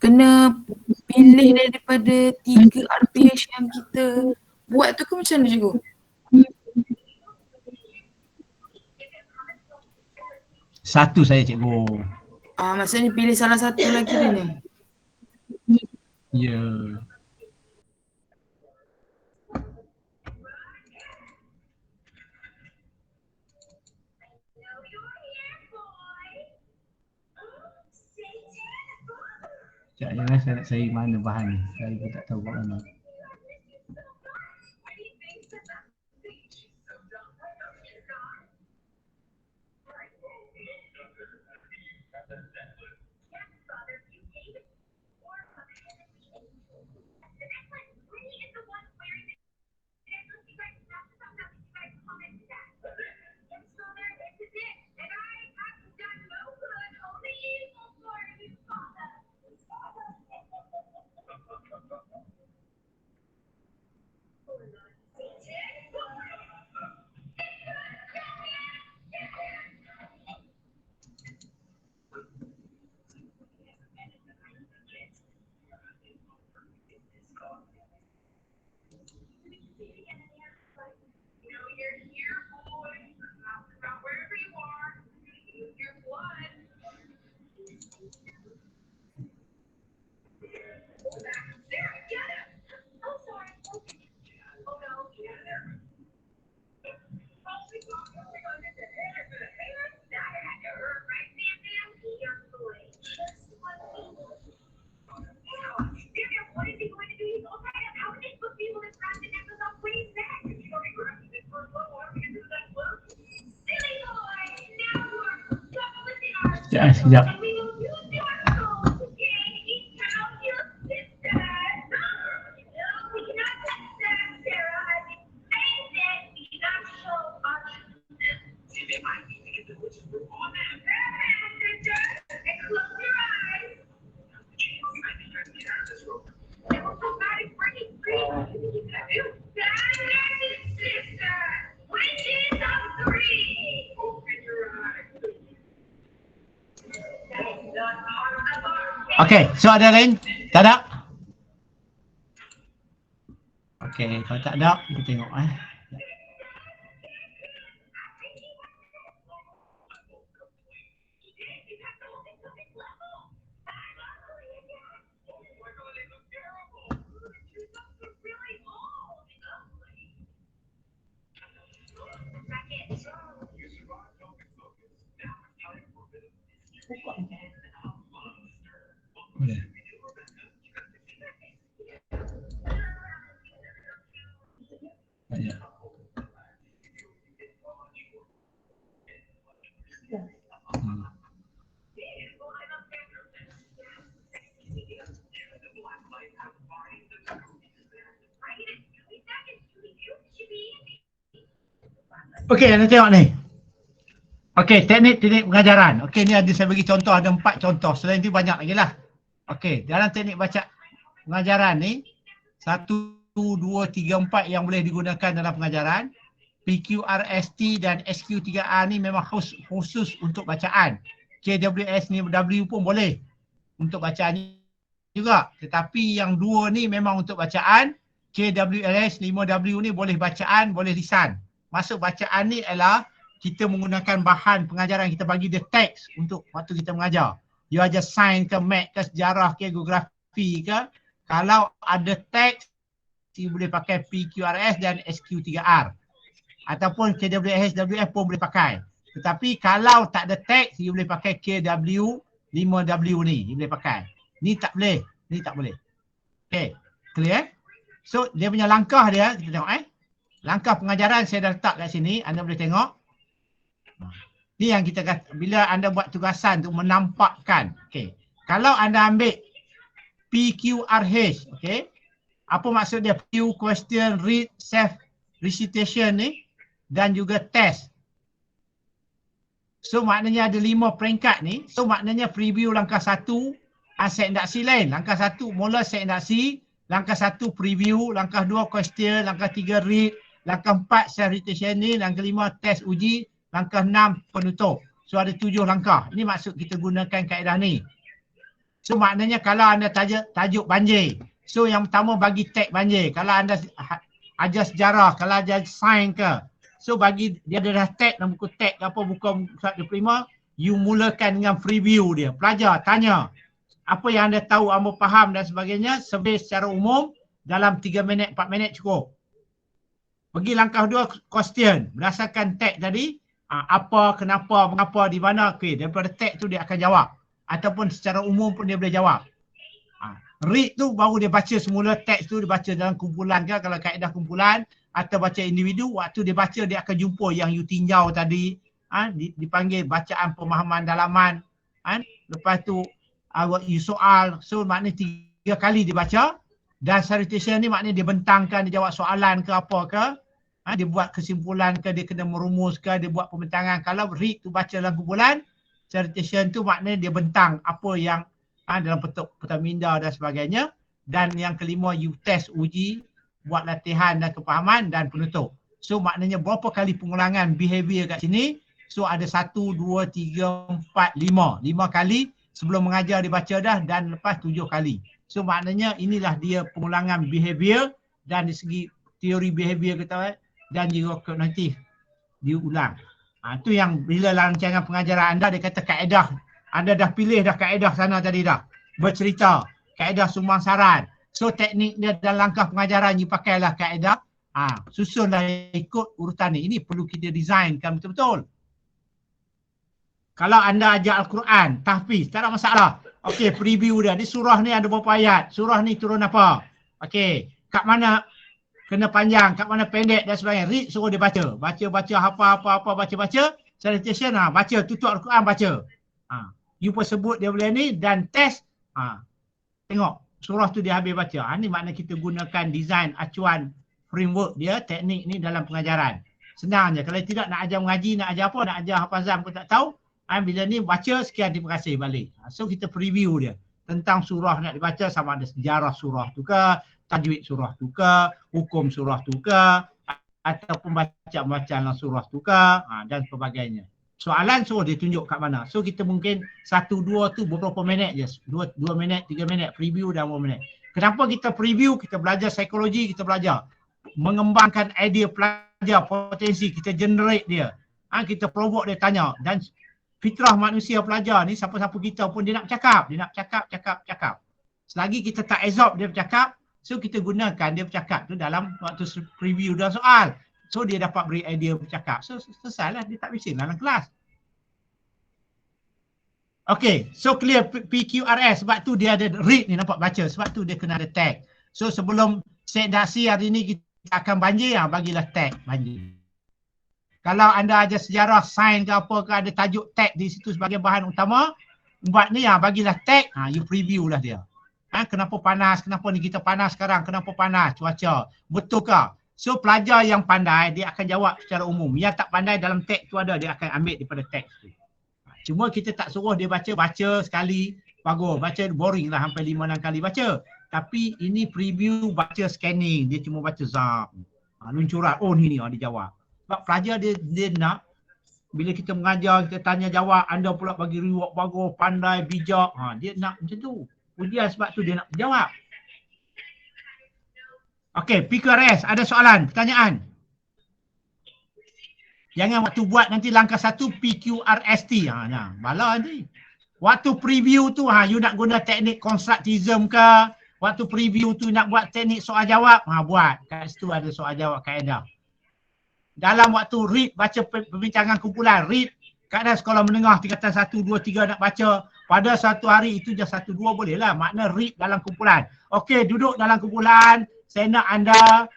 kena pilih daripada 3 RPH yang kita buat tu ke macam mana cikgu? Satu saya cikgu. Maksudnya pilih salah satu lagi dia ni? Ya. Jangan saya nak cari mana bahan ni. Saya pun tak tahu kat mana. Sekejap. Okey, so ada lain? Tak ada? Okey, kalau tak ada, kita tengok Boleh. Banyak. Okey, anda tengok ni. Okey, teknik pengajaran. Okey, ni ada saya bagi contoh, ada 4 contoh. Selain itu banyak lagi lah. Okey, dalam teknik baca pengajaran ni 1, 2, 3, 4 yang boleh digunakan dalam pengajaran. PQRST dan SQ3R ni memang khusus untuk bacaan. KWS ni W pun boleh untuk bacaan juga. Tetapi yang 2 ni memang untuk bacaan. KWS 5W ni boleh bacaan, boleh lisan. Maksud bacaan ni ialah kita menggunakan bahan pengajaran, kita bagi dia teks untuk waktu kita mengajar. You ajar sains ke, math ke, sejarah ke, geografi ke. Kalau ada teks, you boleh pakai PQRS dan SQ3R. Ataupun KWS, WF pun boleh pakai. Tetapi kalau tak ada teks, you boleh pakai KW 5W ni, you boleh pakai. Ni tak boleh, ni tak boleh. Okay, clear? So, dia punya langkah dia, kita tengok langkah pengajaran saya dah letak kat sini, anda boleh tengok. Ni yang kita kata, bila anda buat tugasan tu menampakkan. Okay. Kalau anda ambil PQRH, okay. Apa maksud dia? Q, question, read, self recitation ni dan juga test. So maknanya ada 5 peringkat ni. So maknanya preview langkah 1, set indaksi lain. Langkah 1 mula set indaksi, langkah 1 preview, langkah 2 question, langkah 3 read, langkah 4 self recitation ni, langkah 5 test uji, langkah 6 penutup. So ada 7 langkah. Ini maksud kita gunakan kaedah ni. So maknanya kalau anda tajuk banjir. So yang pertama bagi tag banjir. Kalau anda ajar sejarah, kalau ajar sains ke. So bagi dia ada dah tag dalam buku tag apa buku surat diprima, you mulakan dengan preview dia. Pelajar tanya apa yang anda tahu, anda faham dan sebagainya. Survey secara umum dalam 3 minit, 4 minit cukup. Pergi langkah 2 question. Berdasarkan tag tadi, apa, kenapa, mengapa, di mana. Okay, daripada tag tu dia akan jawab. Ataupun secara umum pun dia boleh jawab. Read tu baru dia baca semula teks tu, dia baca dalam kumpulan ke, kalau kaedah kumpulan, atau baca individu. Waktu dia baca dia akan jumpa yang you tinjau tadi, dipanggil bacaan pemahaman dalaman. Lepas tu you soal. So maknanya 3 kali dia baca. Dan citation ni maknanya dia bentangkan, dia jawab soalan ke apa ke. Dia buat kesimpulan ke, dia kena merumus ke, dia buat pembentangan. Kalau read tu baca dalam kumpulan, citation tu maknanya dia bentang apa yang dalam bentuk petaminda dan sebagainya. Dan yang kelima, you test, uji, buat latihan dan kepahaman dan penutup. So maknanya berapa kali pengulangan behavior kat sini? So ada 1, 2, 3, 4, 5. 5 kali sebelum mengajar dibaca dah, dan lepas 7 kali. So maknanya inilah dia pengulangan behavior, dan dari segi teori behavior kita dan juga kognitif diulang. Itu yang bila rancangan pengajaran anda dia kata kaedah. Anda dah pilih dah kaedah sana tadi dah. Bercerita, kaedah sumbang saran. So teknik dia dalam langkah pengajaran you pakailah kaedah. Susunlah ikut urutan ni. Ini perlu kita designkan betul-betul. Kalau anda ajar Al-Quran, tahfiz, tak ada masalah. Okey, preview dia. Di surah ni ada berapa ayat? Surah ni turun apa? Okey, kat mana kena panjang, kat mana pendek dan sebagainya. Read, suruh dia baca. Baca, hafal, apa-apa, baca-baca. Citation, baca, tutup Al-Quran, baca. you pun sebut dia boleh ni dan test. Tengok surah tu dia habis baca. Ni makna kita gunakan design acuan framework dia, teknik ni dalam pengajaran. Senang je. Kalau tidak nak ajar mengaji, nak ajar apa, nak ajar hafazan pun tak tahu. Bila ni baca sekian terima kasih balik. So kita preview dia tentang surah nak dibaca, sama ada sejarah surah tu ke, tajwid surah tu ke, hukum surah tu ke, ataupun bacaan surah tu ke, dan sebagainya. Soalan suruh dia tunjuk kat mana. So kita mungkin 1, 2 tu beberapa minit je. 2 minit, 3 minit, preview dah 2 minit. Kenapa kita preview? Kita belajar psikologi, kita belajar mengembangkan idea pelajar, potensi, kita generate dia. Kita provoke dia tanya. Dan fitrah manusia pelajar ni, siapa-siapa kita pun dia nak bercakap. Dia nak cakap. Selagi kita tak absorb dia bercakap, so kita gunakan dia bercakap tu dalam waktu preview dan soal. So dia dapat beri idea bercakap. So selesai lah, dia tak bising dalam kelas. Okay, so clear PQRS. Sebab tu dia ada read ni, nampak baca. Sebab tu dia kena ada tag. So sebelum sedaksi hari ni kita akan banjir, bagilah tag banjir. Kalau anda ajar sejarah, sains ke apa ke, ada tajuk tag di situ sebagai bahan utama, buat ni bagilah tag, you preview lah dia. Kenapa panas, kenapa ni kita panas sekarang, kenapa panas, cuaca, betul ke? So pelajar yang pandai, dia akan jawab secara umum. Yang tak pandai dalam tag tu ada, dia akan ambil daripada tag tu. Cuma kita tak suruh dia baca sekali, bagus, baca boring lah sampai 5-6 kali baca. Tapi ini preview baca scanning, dia cuma baca zap. Luncuran, oh ni dia jawab. Sebab pelajar dia nak, bila kita mengajar, kita tanya jawab, anda pula bagi reward bagus, pandai, bijak. Dia nak macam tu. Ujian sebab tu dia nak jawab. Okey, PQRS, ada soalan, pertanyaan? Jangan waktu buat nanti langkah 1 PQRST. Bala nanti. Waktu preview tu, you nak guna teknik constructivism ke? Waktu preview tu nak buat teknik soal jawab, buat. Kat situ ada soal jawab kaedah. Dalam waktu read, baca perbincangan kumpulan, read, keadaan sekolah menengah, tingkatan 1, 2, 3 nak baca. Pada satu hari itu je 1, 2 boleh lah. Makna read dalam kumpulan. Okey, duduk dalam kumpulan. Saya nak anda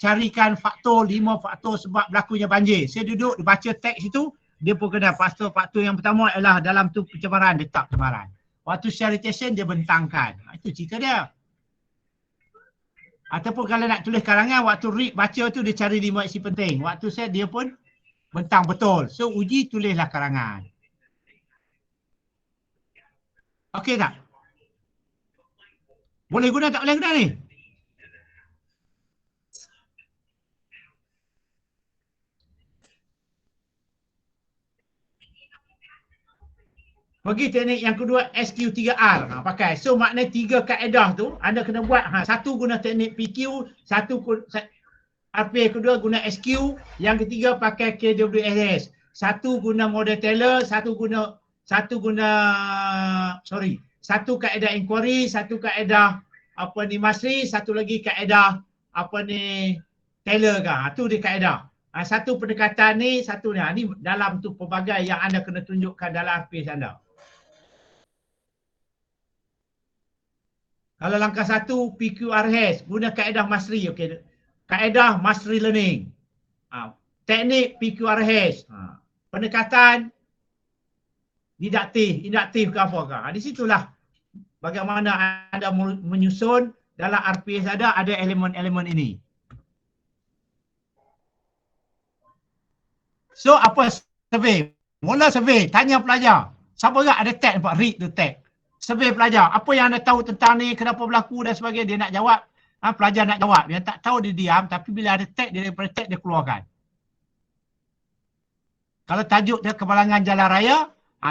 carikan faktor, 5 faktor sebab berlakunya banjir. Saya duduk, dia baca teks itu, dia pun kena faktor yang pertama ialah dalam tu pencemaran, dia tak pencemaran. Waktu citation dia bentangkan. Itu cerita dia. Ataupun kalau nak tulis karangan, waktu read baca tu dia cari 5 isi penting. Waktu set dia pun bentang betul. So uji tulislah karangan. Okey tak? Boleh guna tak boleh guna ni? Pergi teknik yang kedua SQ3R. Pakai. So makna 3 kaedah tu anda kena buat. Satu guna teknik PQ, satu RPA kedua guna SQ, yang ketiga pakai KWSS. Satu guna model Taylor, satu kaedah inquiry, satu kaedah Masri, satu lagi kaedah Taylor ke. Tu dia kaedah. Satu pendekatan ni, satu ni. Ni dalam tu pelbagai yang anda kena tunjukkan dalam RPA anda. Kalau langkah 1 PQRS, guna kaedah Masri. Okay. Kaedah Masri Learning. Teknik PQRS. Pendekatan induktif ke apa ke. Di situlah bagaimana anda menyusun dalam RPS ada elemen-elemen ini. So apa survey? Mula survey, tanya pelajar. Siapa agak ada tag nampak, read the tag. Survey pelajar, apa yang anda tahu tentang ni, kenapa berlaku dan sebagainya, dia nak jawab. Pelajar nak jawab, dia tak tahu dia diam, tapi bila ada tag, dia daripada tag dia keluarkan. Kalau tajuk dia kemalangan jalan raya,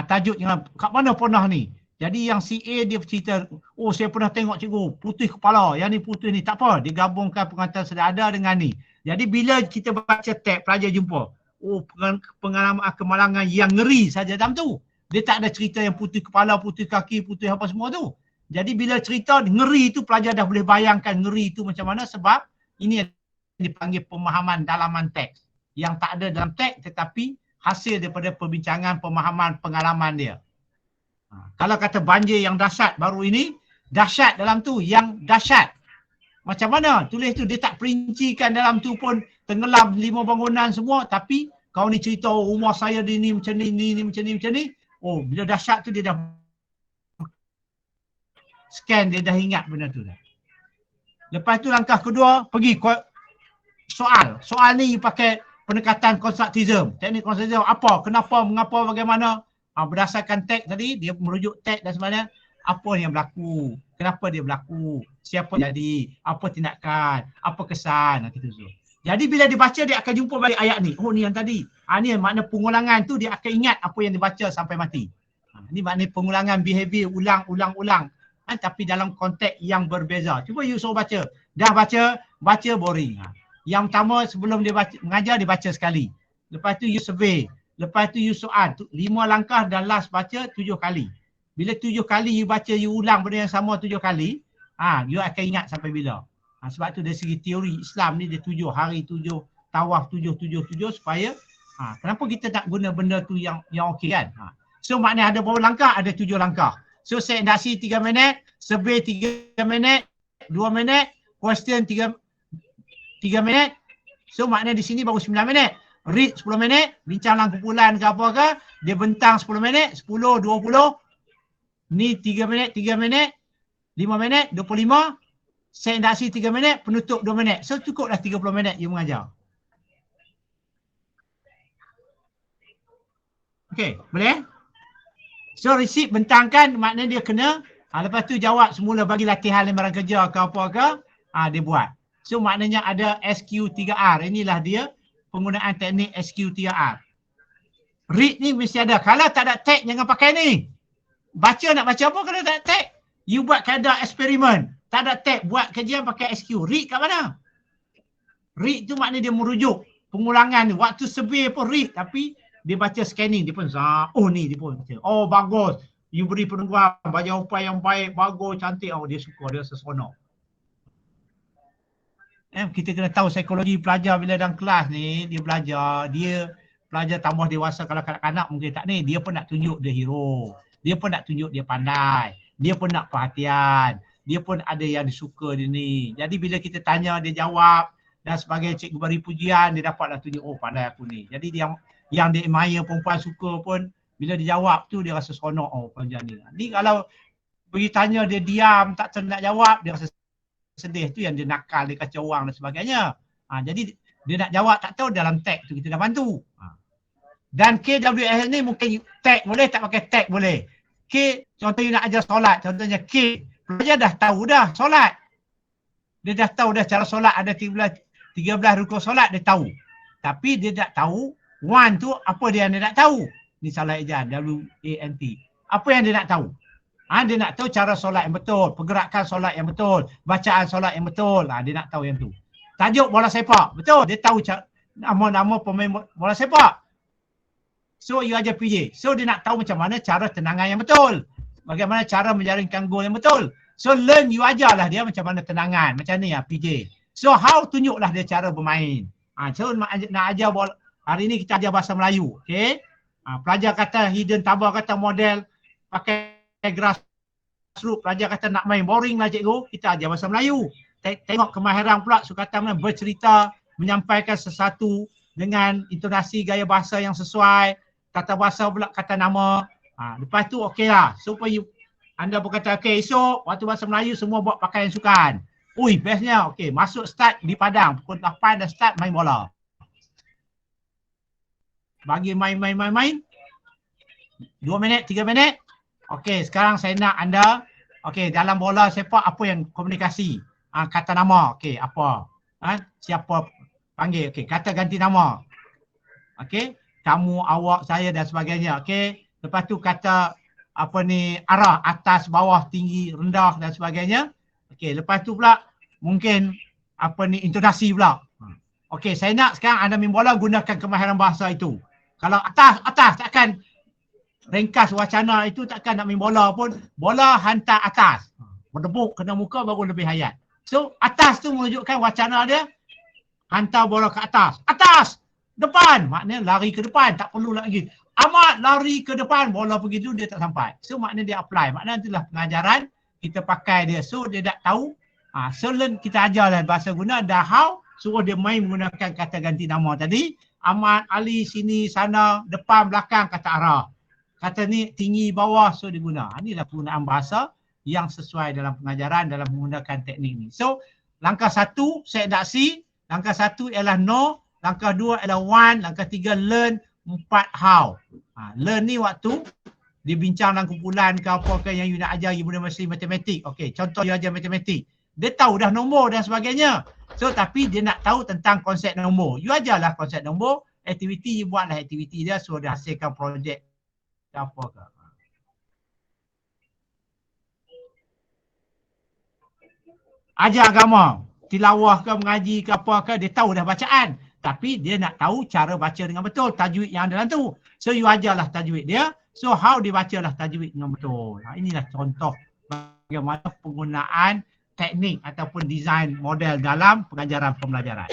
tajuk yang kat mana pernah ni. Jadi yang CA dia cerita, oh saya pernah tengok cikgu, putih kepala, yang ni putih ni, tak apa. Dia gabungkan pengantar sedia ada dengan ni. Jadi bila kita baca tag, pelajar jumpa, oh pengalaman kemalangan yang ngeri saja dalam tu. Dia tak ada cerita yang putih kepala, putih kaki, putih apa semua tu. Jadi bila cerita ngeri tu, pelajar dah boleh bayangkan ngeri tu macam mana, sebab ini yang dipanggil pemahaman dalaman teks. Yang tak ada dalam teks tetapi hasil daripada perbincangan, pemahaman, pengalaman dia. Kalau kata banjir yang dahsyat baru ini, dahsyat dalam tu yang dahsyat. Macam mana? Tulis tu dia tak perincikan dalam tu pun tenggelam 5 bangunan semua, tapi kau ni cerita rumah saya di ni macam ni, ni macam ni, macam ni. Oh, bila dahsyat tu dia dah scan, dia dah ingat benda tu dah. Lepas tu langkah kedua, pergi soal. Soal ni pakai pendekatan konstruktisme. Teknik konstruktisme apa, kenapa, mengapa, bagaimana. Berdasarkan teks tadi, dia merujuk teks dan sebagainya. Apa yang berlaku, kenapa dia berlaku, siapa jadi, apa tindakan, apa kesan, kita tu. Jadi bila dibaca dia akan jumpa balik ayat ni. Oh ni yang tadi. Ni makna pengulangan tu dia akan ingat apa yang dibaca sampai mati. Ni makna pengulangan behavior ulang. Tapi dalam konteks yang berbeza. Cuba you suruh baca. Dah baca boring. Yang pertama sebelum dia baca, mengajar dia baca sekali. Lepas tu you survey. Lepas tu you soal. 5 langkah dan last baca 7 kali. Bila 7 kali you baca, you ulang benda yang sama 7 kali, you akan ingat sampai bila. Sebab tu dari segi teori Islam ni dia 7 hari 7, tawaf 7 supaya kenapa kita tak guna benda tu yang okey kan? So maknanya ada berapa langkah? Ada 7 langkah. So set induksi 3 minit, survey 3 minit, 2 minit, question 3 minit. So maknanya di sini baru 9 minit. Read 10 minit, bincang dalam kumpulan ke apa ke, dia bentang 10 minit, 10, 20, ni 3 minit, 5 minit, 25, set induksi 3 minit, penutup 2 minit. So cukuplah 30 minit you mengajar. Okey, boleh? So receipt bentangkan maknanya dia kena, lepas tu jawab semula, bagi latihan lembaran kerja ke apa ke, dia buat. So maknanya ada SQ3R, inilah dia penggunaan teknik SQ3R. Read ni mesti ada, kalau tak ada tag jangan pakai ni. Nak baca apa kalau tak ada tag? You buat kadar eksperimen, tak ada tag, buat kajian pakai SQ. Read kat mana? Read tu maknanya dia merujuk pengulangan ni. Waktu survey pun read, tapi dia baca scanning, dia pun oh ni dia pun baca. Oh bagus, you beri penungguan, bagi upaya yang baik, bagus, cantik. Oh dia suka, dia seronok. Kita kena tahu psikologi pelajar bila dalam kelas ni, dia pelajar tambah dewasa. Kalau kanak-kanak mungkin tak ni, dia pun nak tunjuk dia hero. Dia pun nak tunjuk dia pandai. Dia pun nak perhatian. Dia pun ada yang disuka dia ni. Jadi bila kita tanya, dia jawab dan sebagai cikgu beri pujian, dia dapatlah tunjuk, oh pandai aku ni. Jadi dia yang dia admire, perempuan suka pun, bila dia jawab tu dia rasa seronok, oh pelajar ni. Ni kalau bagi tanya dia diam, tak nak jawab, dia rasa sedih. Tu yang dia nakal, dia kacau orang dan sebagainya. Jadi dia nak jawab tak tahu, dalam tag tu kita dah bantu. Dan KWS ni mungkin tag boleh, tak pakai tag boleh. K, contohnya nak ajar solat, contohnya K, pelajar dah tahu dah solat. Dia dah tahu dah cara solat, ada 13 rukun solat, dia tahu. Tapi dia tak tahu, one tu apa dia nak tahu. Ni salah ejaan, WANT. Apa yang dia nak tahu? Dia nak tahu cara solat yang betul, pergerakan solat yang betul, bacaan solat yang betul. Dia nak tahu yang tu. Tajuk bola sepak, betul. Dia tahu nama-nama pemain bola sepak. So you ajar PJ. So dia nak tahu macam mana cara tenangan yang betul. Bagaimana cara menjaringkan gol yang betul. So learn, you ajarlah dia macam mana tenangan. Macam ni PJ. So how tunjuklah dia cara bermain. So nak ajar bola. Hari ni kita ajar bahasa Melayu. Okay. Pelajar kata hidden tabah, kata model pakai grassroots. Pelajar kata nak main boring lah cikgu. Kita ajar bahasa Melayu. Tengok kemahiran pula sukata bercerita, menyampaikan sesuatu dengan intonasi gaya bahasa yang sesuai. Tata bahasa pula kata nama. Lepas tu okey lah. Supaya anda berkata okey, esok waktu bahasa Melayu semua buat pakaian sukan. Ui bestnya. Okey, masuk start di padang. Pukul 8 dah start main bola. Bagi main. 2 minit, 3 minit. Okey, sekarang saya nak anda, okey, dalam bola sepak apa yang komunikasi? Kata nama. Okey, apa? Siapa panggil? Okey, kata ganti nama. Okey, kamu, awak, saya dan sebagainya. Okey, lepas tu kata apa ni, arah, atas, bawah, tinggi, rendah dan sebagainya. Okey, lepas tu pula mungkin apa ni, intonasi pula. Okey, saya nak sekarang anda main bola gunakan kemahiran bahasa itu. Kalau atas takkan ringkas wacana itu, takkan nak main bola pun. Bola hantar atas. Berdebuk kena muka baru lebih hayat. So atas tu menunjukkan wacana dia, hantar bola ke atas. Atas! Depan! Maknanya lari ke depan. Tak perlu lagi. Amat lari ke depan. Bola begitu dia tak sampai. So maknanya dia apply. Maknanya itulah pengajaran. Kita pakai dia. So dia tak tahu. So kita ajarlah bahasa guna. Dah how. Suruh dia main menggunakan kata ganti nama tadi. Amat, Ali, sini, sana, depan, belakang, kata arah. kata ni tinggi bawah, so dia guna. Inilah penggunaan bahasa yang sesuai dalam pengajaran dalam menggunakan teknik ni. So langkah 1 set redaksi, langkah 1 ialah know, langkah 2 ialah want, langkah 3 learn, 4 how. Learn ni waktu dibincang dalam kumpulan ke apa ke yang you nak ajar, you guna mesti matematik. Okey, contoh you ajar matematik. Dia tahu dah nombor dan sebagainya. So tapi dia nak tahu tentang konsep nombor. You ajarlah konsep nombor, aktiviti you buatlah aktiviti dia, so dia hasilkan projek apa ke. Ajar agama, tilawah ke mengaji ke apa ke, dia tahu dah bacaan. Tapi dia nak tahu cara baca dengan betul, tajwid yang ada dalam tu. So you ajarlah tajwid dia. So how dia bacalah tajwid dengan betul. Inilah contoh bagaimana penggunaan teknik ataupun design model dalam pengajaran pembelajaran.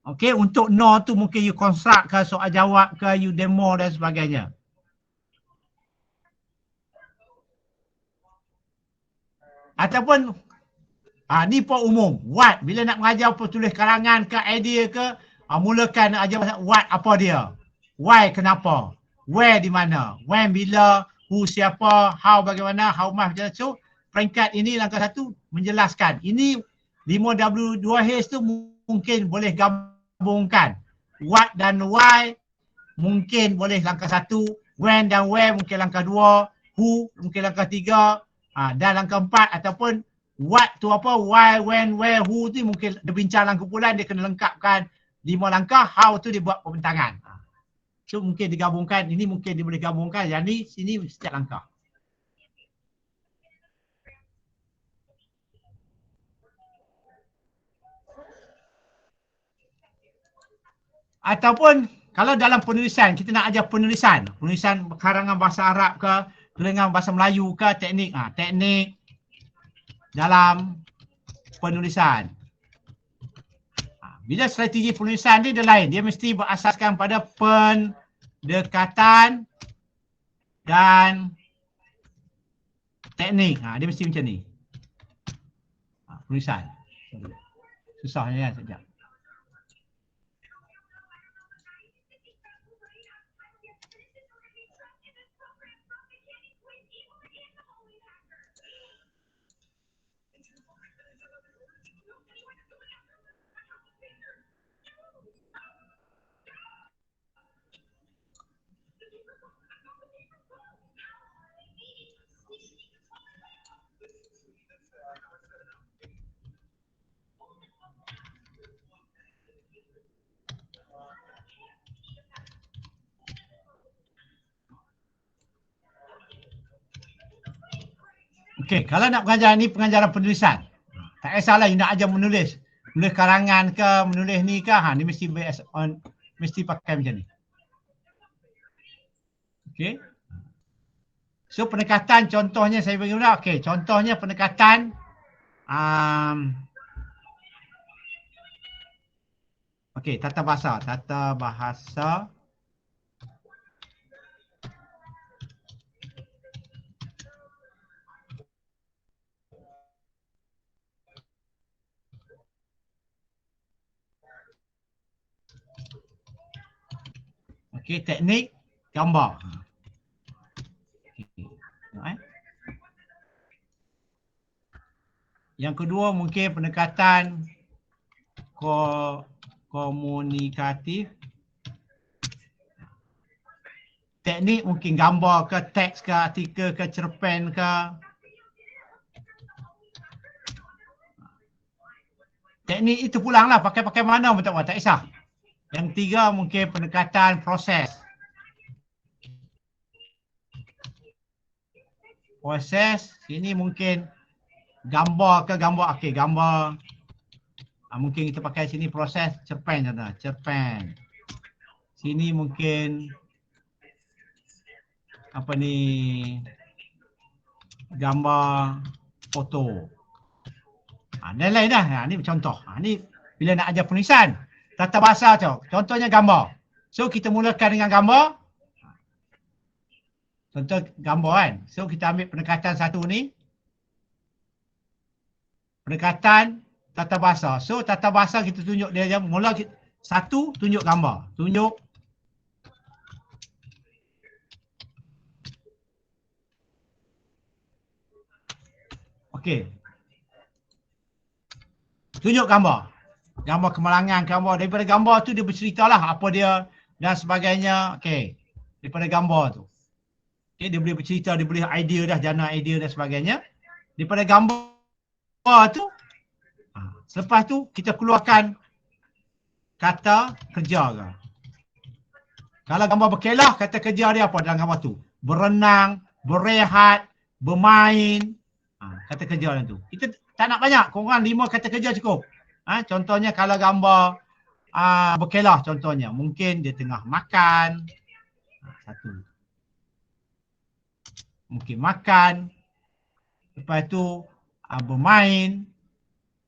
Okey, untuk know tu mungkin you construct ke, soal jawab ke, you demo dan sebagainya. Ataupun ni pun umum. What, bila nak mengajar tulis karangan ke, idea ke, mulakan ajar what, apa dia, why, kenapa, where, di mana, when, bila, who, siapa, how, bagaimana, how much. So peringkat ini langkah 1 menjelaskan. Ini 5W2H tu mungkin boleh gabungkan. What dan why mungkin boleh langkah 1, when dan where mungkin langkah 2, who mungkin langkah 3, dan langkah 4 ataupun what tu apa, why, when, where, who tu mungkin dia bincang dalam kumpulan, dia kena lengkapkan 5 langkah, how tu dia buat pembentangan. So mungkin digabungkan, ini mungkin dia boleh gabungkan, yang ni sini setiap langkah. Ataupun kalau dalam penulisan, kita nak ajar penulisan karangan bahasa Arab ke, karangan bahasa Melayu ke, teknik, teknik dalam penulisan. Bila strategi penulisan ni dia lain, dia mesti berasaskan pada pendekatan dan teknik. Dia mesti macam ni. Penulisan. Susahnya kan sekejap. Okey, kalau nak mengajar ni pengajaran penulisan. Tak kisahlah you nak ajar menulis karangan ke, menulis ni ke, ni mesti mesti pakai macam ni. Okey. So pendekatan contohnya saya bagi pula. Okey, contohnya pendekatan okey, tata bahasa. Okey, teknik gambar. Yang kedua mungkin pendekatan komunikatif. Teknik mungkin gambar ke, teks ke, artikel ke, cerpen ke. Teknik itu pulanglah, pakai mana pun tak kisah. Yang tiga mungkin pendekatan proses. Sini mungkin gambar ke, okey, gambar. Mungkin kita pakai sini proses cerpen contoh, cerpen. Sini mungkin apa ni, gambar foto. Dan lain dah. Ni contoh. Ni bila nak ajar penulisan. Tata bahasa tu, contohnya gambar. So kita mulakan dengan gambar. Contoh gambar kan. So kita ambil pendekatan 1 ni. Pendekatan tata bahasa. So tata bahasa kita tunjuk dia, mula 1 tunjuk gambar. Tunjuk Okey. Tunjuk gambar. Gambar kemalangan, gambar. Daripada gambar tu dia bercerita lah apa dia dan sebagainya. Okey. Daripada gambar tu. Okey, dia boleh bercerita, dia boleh idea dah, jana idea dan sebagainya. Daripada gambar tu, selepas tu kita keluarkan kata kerja ke. Kalau gambar berkelah, kata kerja dia apa dalam gambar tu? Berenang, berehat, bermain. Kata kerja dalam tu. Kita tak nak banyak, korang 5 kata kerja cukup. Contohnya kalau gambar berkelah contohnya, mungkin dia tengah makan. Satu. Mungkin makan. Lepas tu bermain,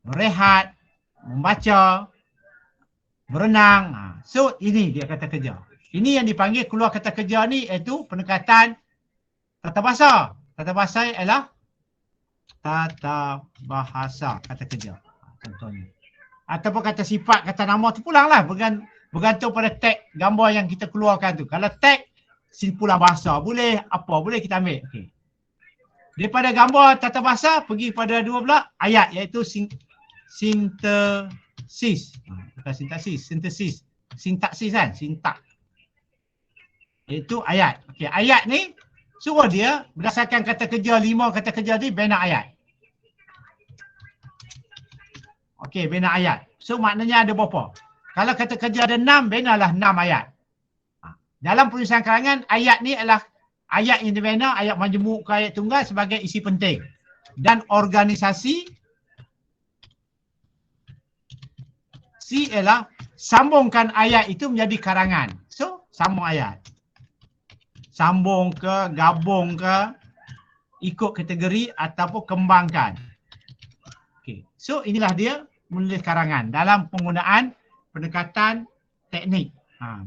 berehat, membaca, berenang. So ini dia kata kerja. Ini yang dipanggil keluar kata kerja ni iaitu pendekatan tata bahasa. Tata bahasa ialah tata bahasa kata kerja. Contohnya. Ataupun kata sifat, kata nama tu pulanglah. Bergantung pada tag gambar yang kita keluarkan tu. Kalau tag simpulan bahasa boleh, apa boleh kita ambil. Okay. Daripada gambar tata bahasa pergi pada dua pula ayat iaitu sintesis. Bukan sintesis. Sintaksis kan? Sintak. Itu ayat. Okey, ayat ni suruh dia berdasarkan kata kerja 5 kata kerja ni bina ayat. Okey, bina ayat. So maknanya ada berapa? Kalau kata kerja ada 6, binalah 6 ayat. Dalam penulisan karangan, ayat ni adalah ayat yang dibina, ayat majmuk ke ayat tunggal sebagai isi penting. Dan organisasi ialah sambungkan ayat itu menjadi karangan. So, sambung ayat. Sambung ke, gabung ke, ikut kategori ataupun kembangkan. Okay. So, inilah dia menulis karangan dalam penggunaan pendekatan teknik.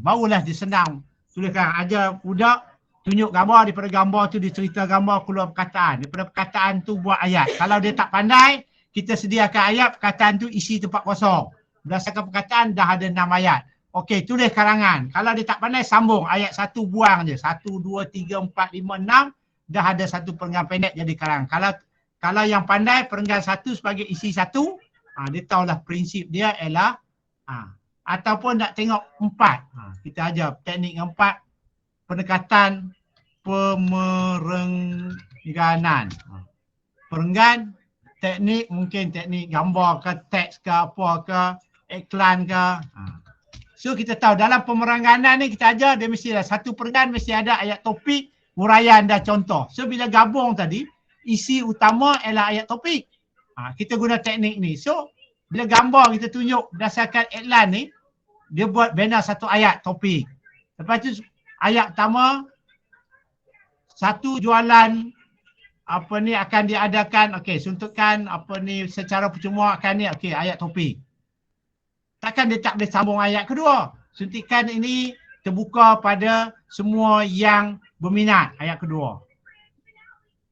Barulah dia senang tuliskan. Ajar budak tunjuk gambar, daripada gambar tu dia cerita gambar keluar perkataan. Daripada perkataan tu buat ayat. Kalau dia tak pandai, kita sediakan ayat, perkataan tu isi tempat kosong. Berdasarkan perkataan dah ada 6 ayat. Okey, tulis karangan. Kalau dia tak pandai, sambung. Ayat 1 buang je. 1, 2, 3, 4, 5, 6. Dah ada satu perenggan pendek jadi karangan. Kalau yang pandai, perenggan 1 sebagai isi 1. Dia tahulah prinsip dia ialah ataupun nak tengok 4. Kita ajar teknik 4. Pendekatan pemerengganan. Perenggan, teknik mungkin teknik gambar ke, teks ke, apa ke, iklan ke. So kita tahu dalam pemerengganan ni kita ajar dia mesti ada satu perenggan mesti ada ayat topik, huraian dan contoh. So bila gabung tadi, isi utama ialah ayat topik. Kita guna teknik ni. So bila gambar kita tunjuk berdasarkan iklan ni, dia buat bina satu ayat topik. Lepas tu ayat pertama, satu jualan apa ni akan diadakan, okey, suntikan apa ni secara percuma akan ni, okey, ayat topik. Takkan dia tak boleh sambung ayat kedua. Suntikan ini terbuka pada semua yang berminat, ayat kedua.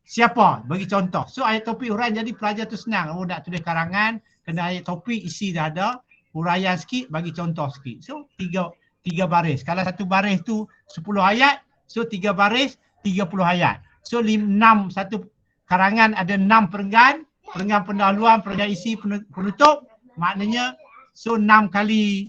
Siapa? Bagi contoh. So ayat topik huraian jadi pelajar tu senang. Oh nak tulis karangan, kena ayat topik, isi dah ada, huraian sikit, bagi contoh sikit. So tiga baris. Kalau satu baris tu 10 ayat, so 3 baris 30 ayat. So 6 satu karangan ada 6 perenggan, perenggan pendahuluan, perenggan isi, penutup. Maknanya so 6 kali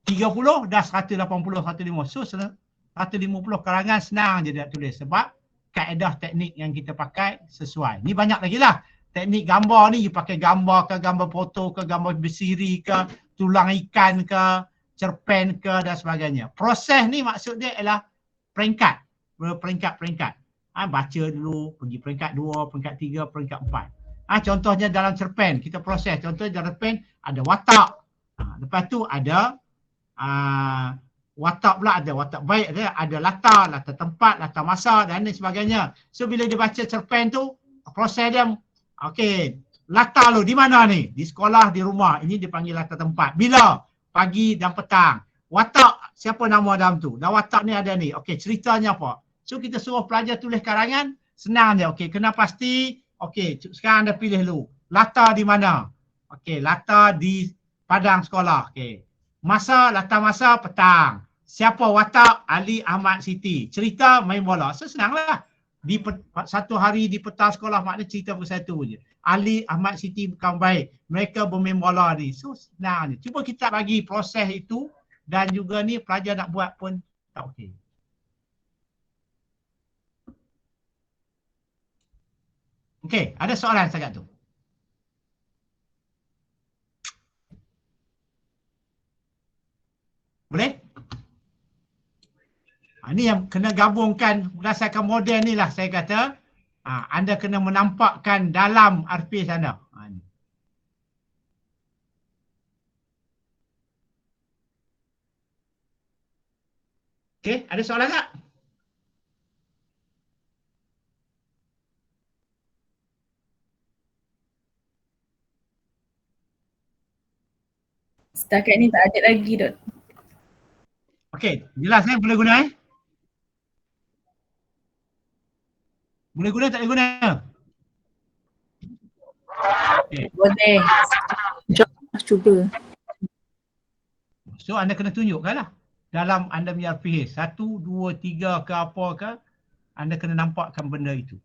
30 dah 180, 150. So 150 karangan senang je dia tulis sebab kaedah teknik yang kita pakai sesuai. Ni banyak lagi lah. Teknik gambar ni you pakai gambar ke, gambar foto ke, gambar bersiri ke, tulang ikan ke, cerpen ke dan sebagainya. Proses ni maksud dia ialah peringkat. Peringkat-peringkat. Baca dulu, pergi peringkat 2, peringkat 3, peringkat 4. Contohnya dalam cerpen, kita proses. Contohnya dalam cerpen ada watak. Lepas tu ada watak pula, ada watak baik, ada latar tempat, latar masa dan lain sebagainya. So bila dia baca cerpen tu, proses dia, okey, latar lu di mana ni? Di sekolah, di rumah. Ini dipanggil latar tempat. Bila? Pagi dan petang. Watak, siapa nama dalam tu? Dan watak ni ada ni. Okey, ceritanya apa? So kita suruh pelajar tulis karangan, senang je. Okey, kena pasti. Okey, sekarang anda pilih lu. Latar di mana? Okey, latar di padang sekolah. Okey. Latar masa petang. Siapa watak? Ali Ahmad Siti. Cerita main bola. So senanglah. satu hari di petang sekolah maknanya cerita bersatu je. Ali, Ahmad, Siti bukan baik. Mereka bermain bola ni. So senang je. Cuba kita bagi proses itu dan juga ni pelajar nak buat pun tak okey. Okey, ada soalan setakat tu? Boleh? Ini yang kena gabungkan berdasarkan model ni lah saya kata. Anda kena menampakkan dalam RPS anda. Ni. Okey, ada soalan tak? Setakat ni tak ada lagi, Dok. Okey, jelas boleh guna Boleh guna tak boleh guna? Okay. Boleh. Cuba. So anda kena tunjukkan lah. Dalam anda punya RPH 1, 2, 3 ke apa ke, anda kena nampakkan benda itu.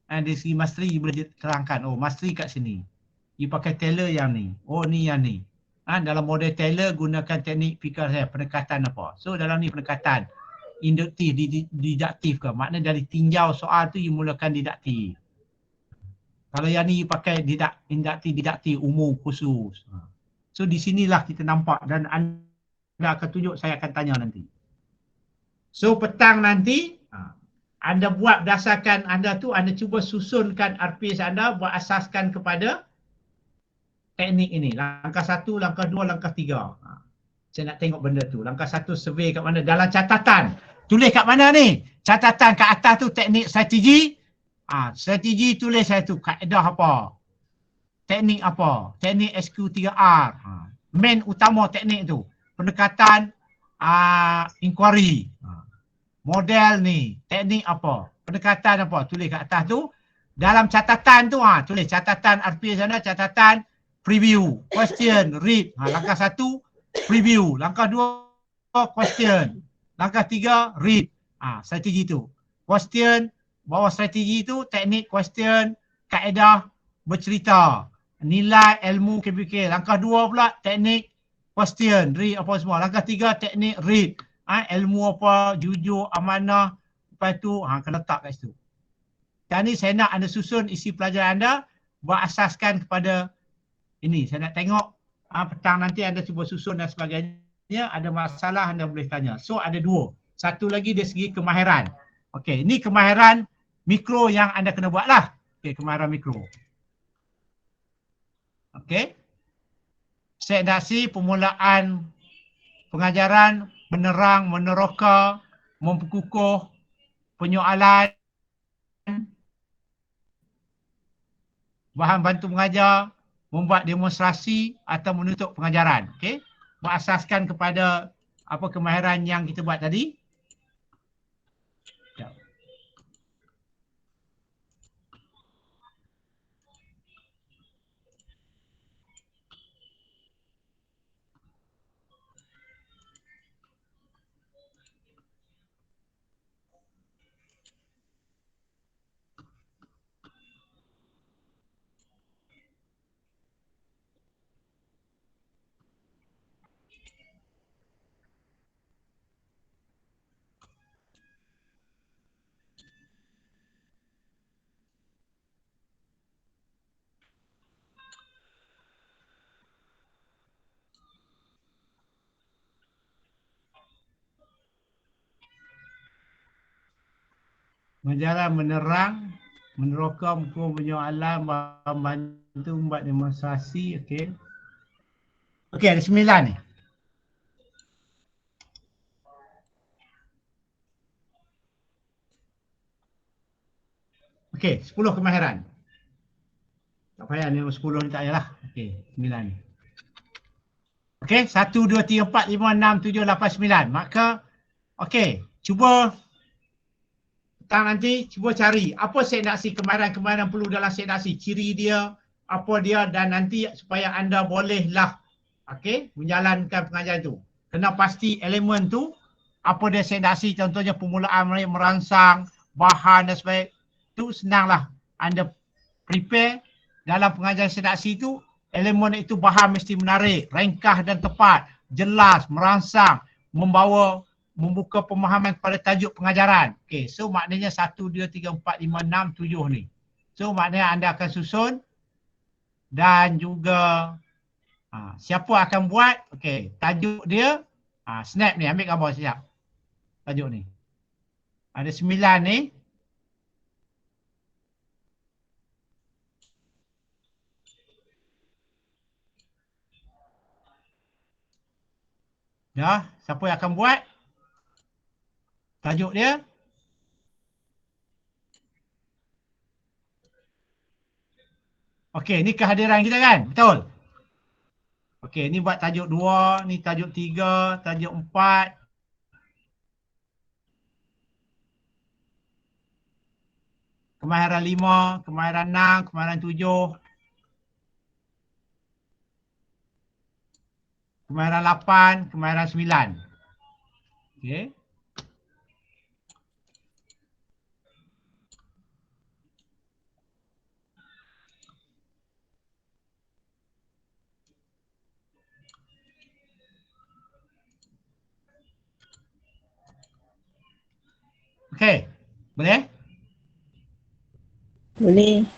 Dan dari segi mastery boleh terangkan, oh mastery kat sini. You pakai Taylor yang ni. Oh ni yang ni. Dalam model Taylor gunakan teknik fikir saya, pendekatan apa. So dalam ni pendekatan induktif, didaktif ke. Maknanya dari tinjau soal tu you mulakan didaktif. Kalau yang ni you pakai didaktif umum khusus. So di sinilah kita nampak dan anda akan tunjuk, saya akan tanya nanti. So petang nanti anda buat berdasarkan anda tu, anda cuba susunkan RPS anda buat asaskan kepada teknik ini. Langkah 1, langkah 2, langkah 3. Saya nak tengok benda tu. Langkah 1 survey kat mana? Dalam catatan. Tulis kat mana ni? Catatan kat atas tu teknik strategi. Strategi tulis saya tu kaedah apa? Teknik apa? Teknik SQ3R. Main utama teknik tu. Pendekatan inquiry. Model ni. Teknik apa? Pendekatan apa? Tulis kat atas tu. Dalam catatan tu tulis catatan RPS sana, catatan preview, question, read. Langkah 1 preview, langkah 2 question, langkah 3 read. Strategi tu. Question, bawah strategi tu teknik question, kaedah bercerita, nilai ilmu KPK. Langkah 2 pula teknik question, read apa semua. Langkah 3 teknik read. Ilmu apa, jujur, amanah. Lepas tu kena letak kat situ. Dan ni saya nak anda susun isi pelajaran anda berasaskan kepada ini. Saya nak tengok petang nanti anda cuba susun dan sebagainya. Ada masalah anda boleh tanya. So ada 2. Satu lagi dari segi kemahiran. Okey, ini kemahiran mikro yang anda kena buat lah. Okey, kemahiran mikro. Okey. Segmentasi permulaan pengajaran, menerang, meneroka, memperkukuh penyoalan, bahan bantu mengajar, membuat demonstrasi atau menutup pengajaran. Okey. Berasaskan kepada apa kemahiran yang kita buat tadi. Menjalan, menerang, meneroka, penyoalan, membantu membuat demonstrasi. Okey. Okey, ada 9 ni. Okey, 10 kemahiran. Tak payah ni 10 ni tak payahlah. Okey, 9 ni. Okey, 1, 2, 3, 4, 5, 6, 7, 8, 9. Maka, okey, cuba petang nanti cuba cari apa segmentasi kemahiran-kemahiran perlu dalam segmentasi, ciri dia, apa dia, dan nanti supaya anda bolehlah menjalankan pengajaran tu. Kena pasti elemen tu apa dia segmentasi, contohnya permulaan merangsang, bahan dan sebagainya. Tu senanglah anda prepare dalam pengajaran redaksi tu, elemen itu bahan mesti menarik, ringkas dan tepat, jelas, merangsang, membuka pemahaman kepada tajuk pengajaran. Okey, so maknanya 1, 2, 3, 4, 5, 6, 7 ni. So maknanya anda akan susun dan juga siapa akan buat, okey, tajuk dia, snap ni, ambil gambar siap. Tajuk ni. Ada 9 ni. Dah, siapa yang akan buat? Tajuk dia. Okey, ni kehadiran kita kan? Betul? Okey, ni buat tajuk 2, ni tajuk 3, tajuk 4. Kemahiran 5, kemahiran 6, kemahiran 7. Kemahiran 8, kemahiran 9. Okey. Okey. Boleh? Boleh.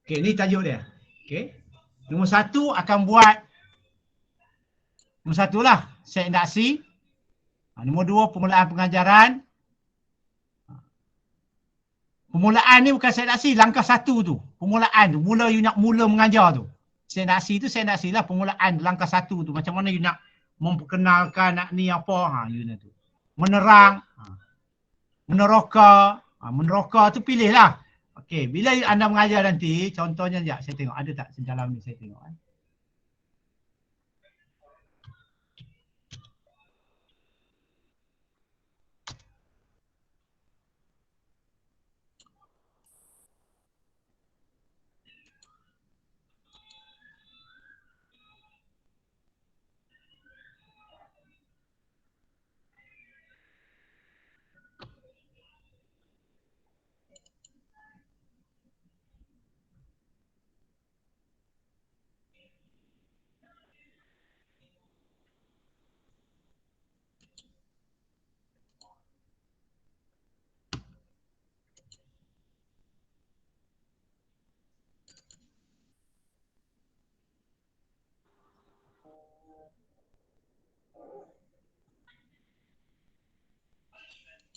Okey, ni tajuk dia. Okey. Nombor 1 akan buat, nombor 1 lah, set indaksi. Nombor 2, permulaan pengajaran. Permulaan ni bukan set indaksi, langkah 1 tu. Permulaan tu, you nak mula mengajar tu. Set indaksi tu, set indaksi lah, permulaan langkah 1 tu. Macam mana you nak memperkenalkan nak ni apa, you nak tu. Menerang, meneroka. Meneroka tu pilih lah. Okey, bila anda mengajar nanti, contohnya sekejap, saya tengok ada tak sedalam ni, saya tengok.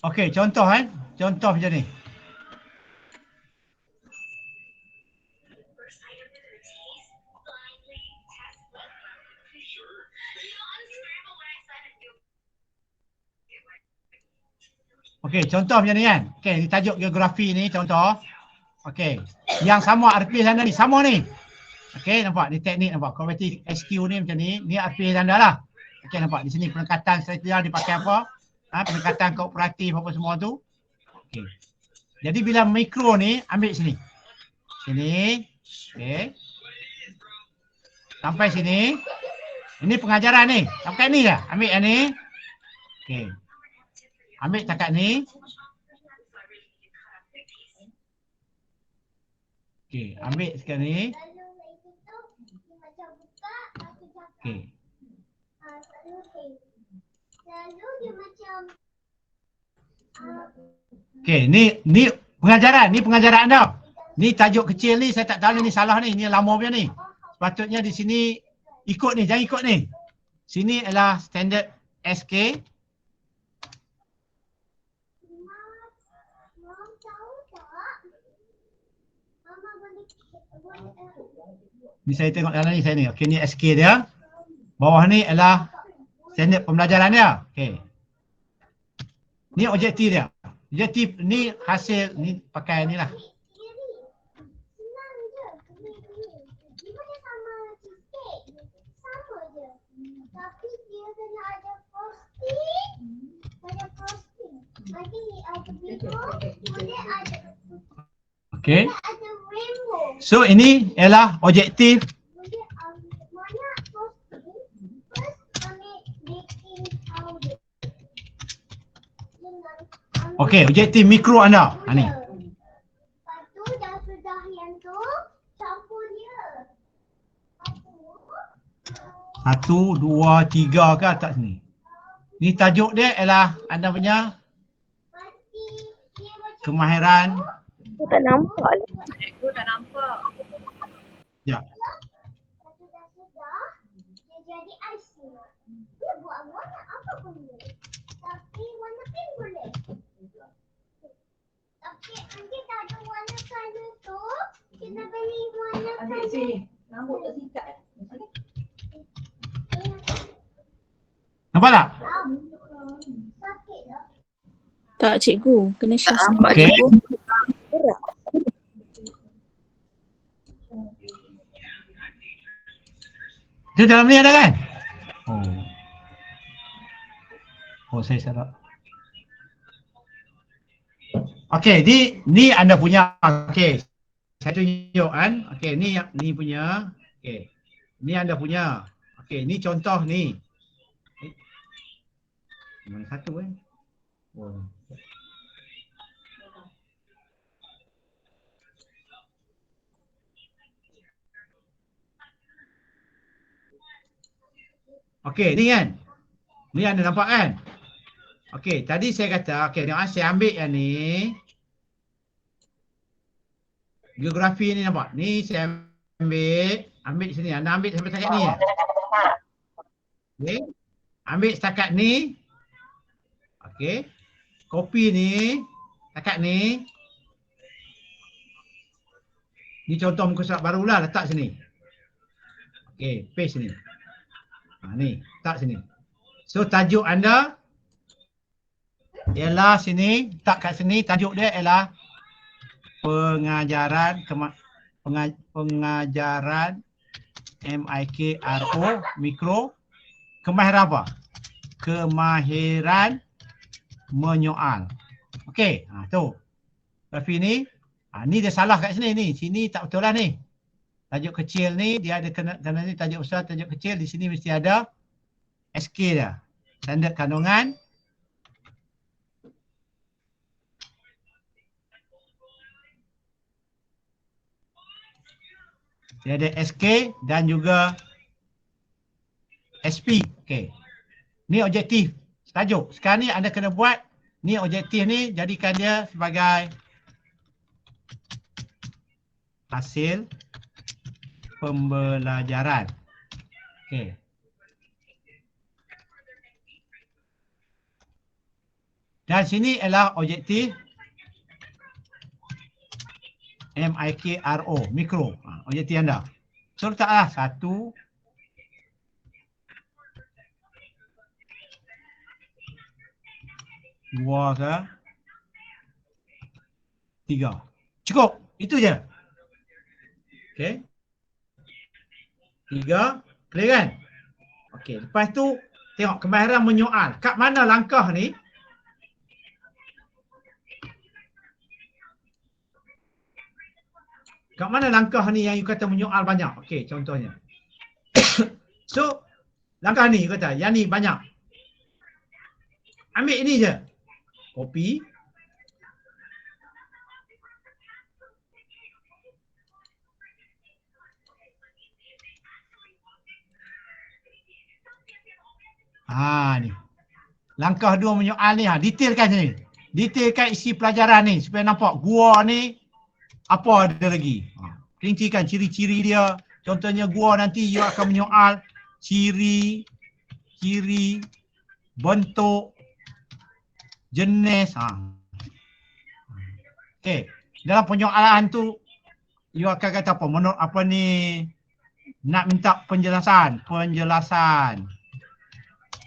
Okey, contoh contoh macam ni. Okey, contoh macam ni kan. Okey, ni tajuk geografi ni contoh. Okey, yang sama RP anda ni, sama ni. Okey, nampak ni teknik nampak. Comparative SQ ni macam ni. Ni RP anda lah. Okey, nampak di sini peningkatan strategi dipakai apa? Pendekatan kooperatif apa semua tu. Okay. Jadi bila mikro ni ambil sini. Sini. Okay. Sampai sini. Ini pengajaran ni. Sampai ni dah. Ambil yang ni. Okay. Ambil takat ni. Okay. Ambil sekarang ni. Okay. Okey, ni pengajaran, ni pengajaran anda. Ni tajuk kecil ni saya tak tahu ni salah ni lama punya ni. Sepatutnya di sini ikut ni, jangan ikut ni. Sini adalah standard SK. Ni saya tengok dalam ni saya ni. Okey, ni SK dia. Bawah ni adalah standard pembelajaran dia. Okey. Ni objektif dia. Objektif ni hasil ni pakai ni lah. Okey. So ini ialah objektif Okey, objektif mikro anda. Ni. Lepas tu dah sudah yang tu, campur dia. 1, 2, 3 ke atas sini. Ni tajuk dia ialah anda punya Pasti dia macam kemahiran. Aku tak nampak lah. Cikgu tak nampak. Ya. lepas tu dah sudah, dia jadi IC. Dia buat warna apa pun boleh. Tapi warna pink boleh. Tapi nanti tak ada warna color tu, kita beli warna Ambil color. sini. Rambut tak sikat. Nampak tak? Sakit tak? Tak cikgu, kena share screen. Nampak Okey. cikgu. Dia dalam ni ada kan? Oh saya salah. Okey, ni anda punya. Okey. Saya tunjuk kan. Okey, ni punya. Okey. Ni anda punya. Okey, ni contoh ni. Mana satu Oh. Okey, ni kan. Ni anda nampak kan? Okey, tadi saya kata, okey, tengok saya ambil yang ni. Geografi ni nampak. Ni saya ambil sini. Anda ambil sampai setakat ni ya. Okey. Ambil setakat ni. Okey. Copy ni setakat ni. Ni contoh muka surat barulah, letak sini. Okey, paste ni. Ni, letak sini. So tajuk anda ialah sini, letak kat sini, tajuk dia ialah pengajaran pengajaran MIKRO mikro kemahiran apa? Kemahiran menyoal. Okey, tu. Tapi ni ni dia salah kat sini ni. Sini tak betul lah ni. Tajuk kecil ni dia ada kena ni tajuk besar, tajuk kecil, di sini mesti ada SK dia. Standard kandungan. Dia ada SK dan juga SP. Okey. Ni objektif tajuk. Sekarang ni anda kena buat ni objektif ni, jadikan dia sebagai hasil pembelajaran. Okey. Dan sini ialah objektif MIKRO, mikro. Objektif anda. So letaklah 1, 2 ke 3. Cukup. Itu je. Okey. 3. Clear kan? Okey. Lepas tu tengok kemahiran menyoal. Kat mana langkah ni? Kat mana langkah ni yang you kata menyoal banyak? Okey, contohnya. So, langkah ni you kata, yang ni banyak. Ambil ini je. Copy. Ni. Langkah 2 menyoal ni, detailkan sini. Detailkan isi pelajaran ni supaya nampak gua ni apa ada lagi. Rincikan ciri-ciri dia. Contohnya gua nanti you akan menyoal ciri, bentuk, jenis. Okey. Dalam penyoalan tu you akan kata apa? Menurut apa ni? Nak minta penjelasan,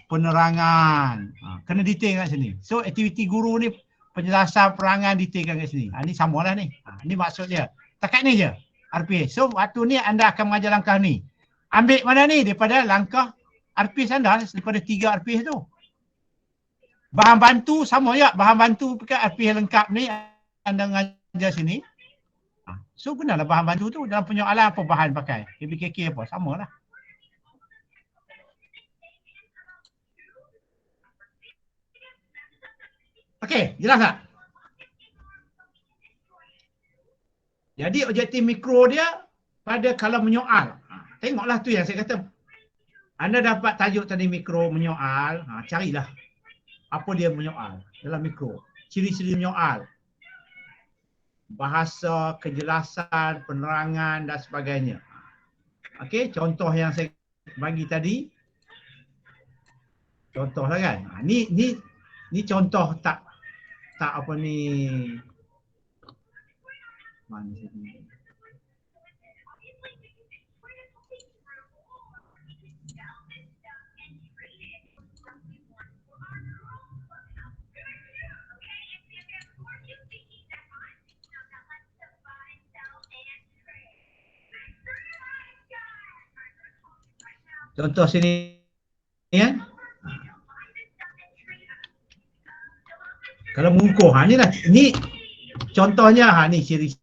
penerangan. Kena detail kat sini. So aktiviti guru ni penjelasan, penerangan, detailkan kat sini. Ni samalah ni. Ni maksud dia. Takat ni je. RPS. So waktu ni anda akan mengajar langkah ni. Ambil mana ni daripada langkah RPS anda, daripada 3 RPS tu. Bahan bantu sama ya. Bahan bantu dekat RPS lengkap ni anda mengajar sini. So gunalah bahan bantu tu dalam penyoalan apa bahan pakai. KBKK apa, samalah. Okey, jelas tak? Jadi objektif mikro dia pada kalau menyoal. Tengoklah tu yang saya kata. Anda dapat tajuk tadi mikro menyoal, carilah apa dia menyoal dalam mikro. Ciri-ciri menyoal. Bahasa, kejelasan, penerangan dan sebagainya. Okey, contoh yang saya bagi tadi. Contohlah kan. Ni contoh tak apa ni. Mana sini? Contoh sini kan. Kalau mengukur, ni lah. Ni contohnya, ni ciri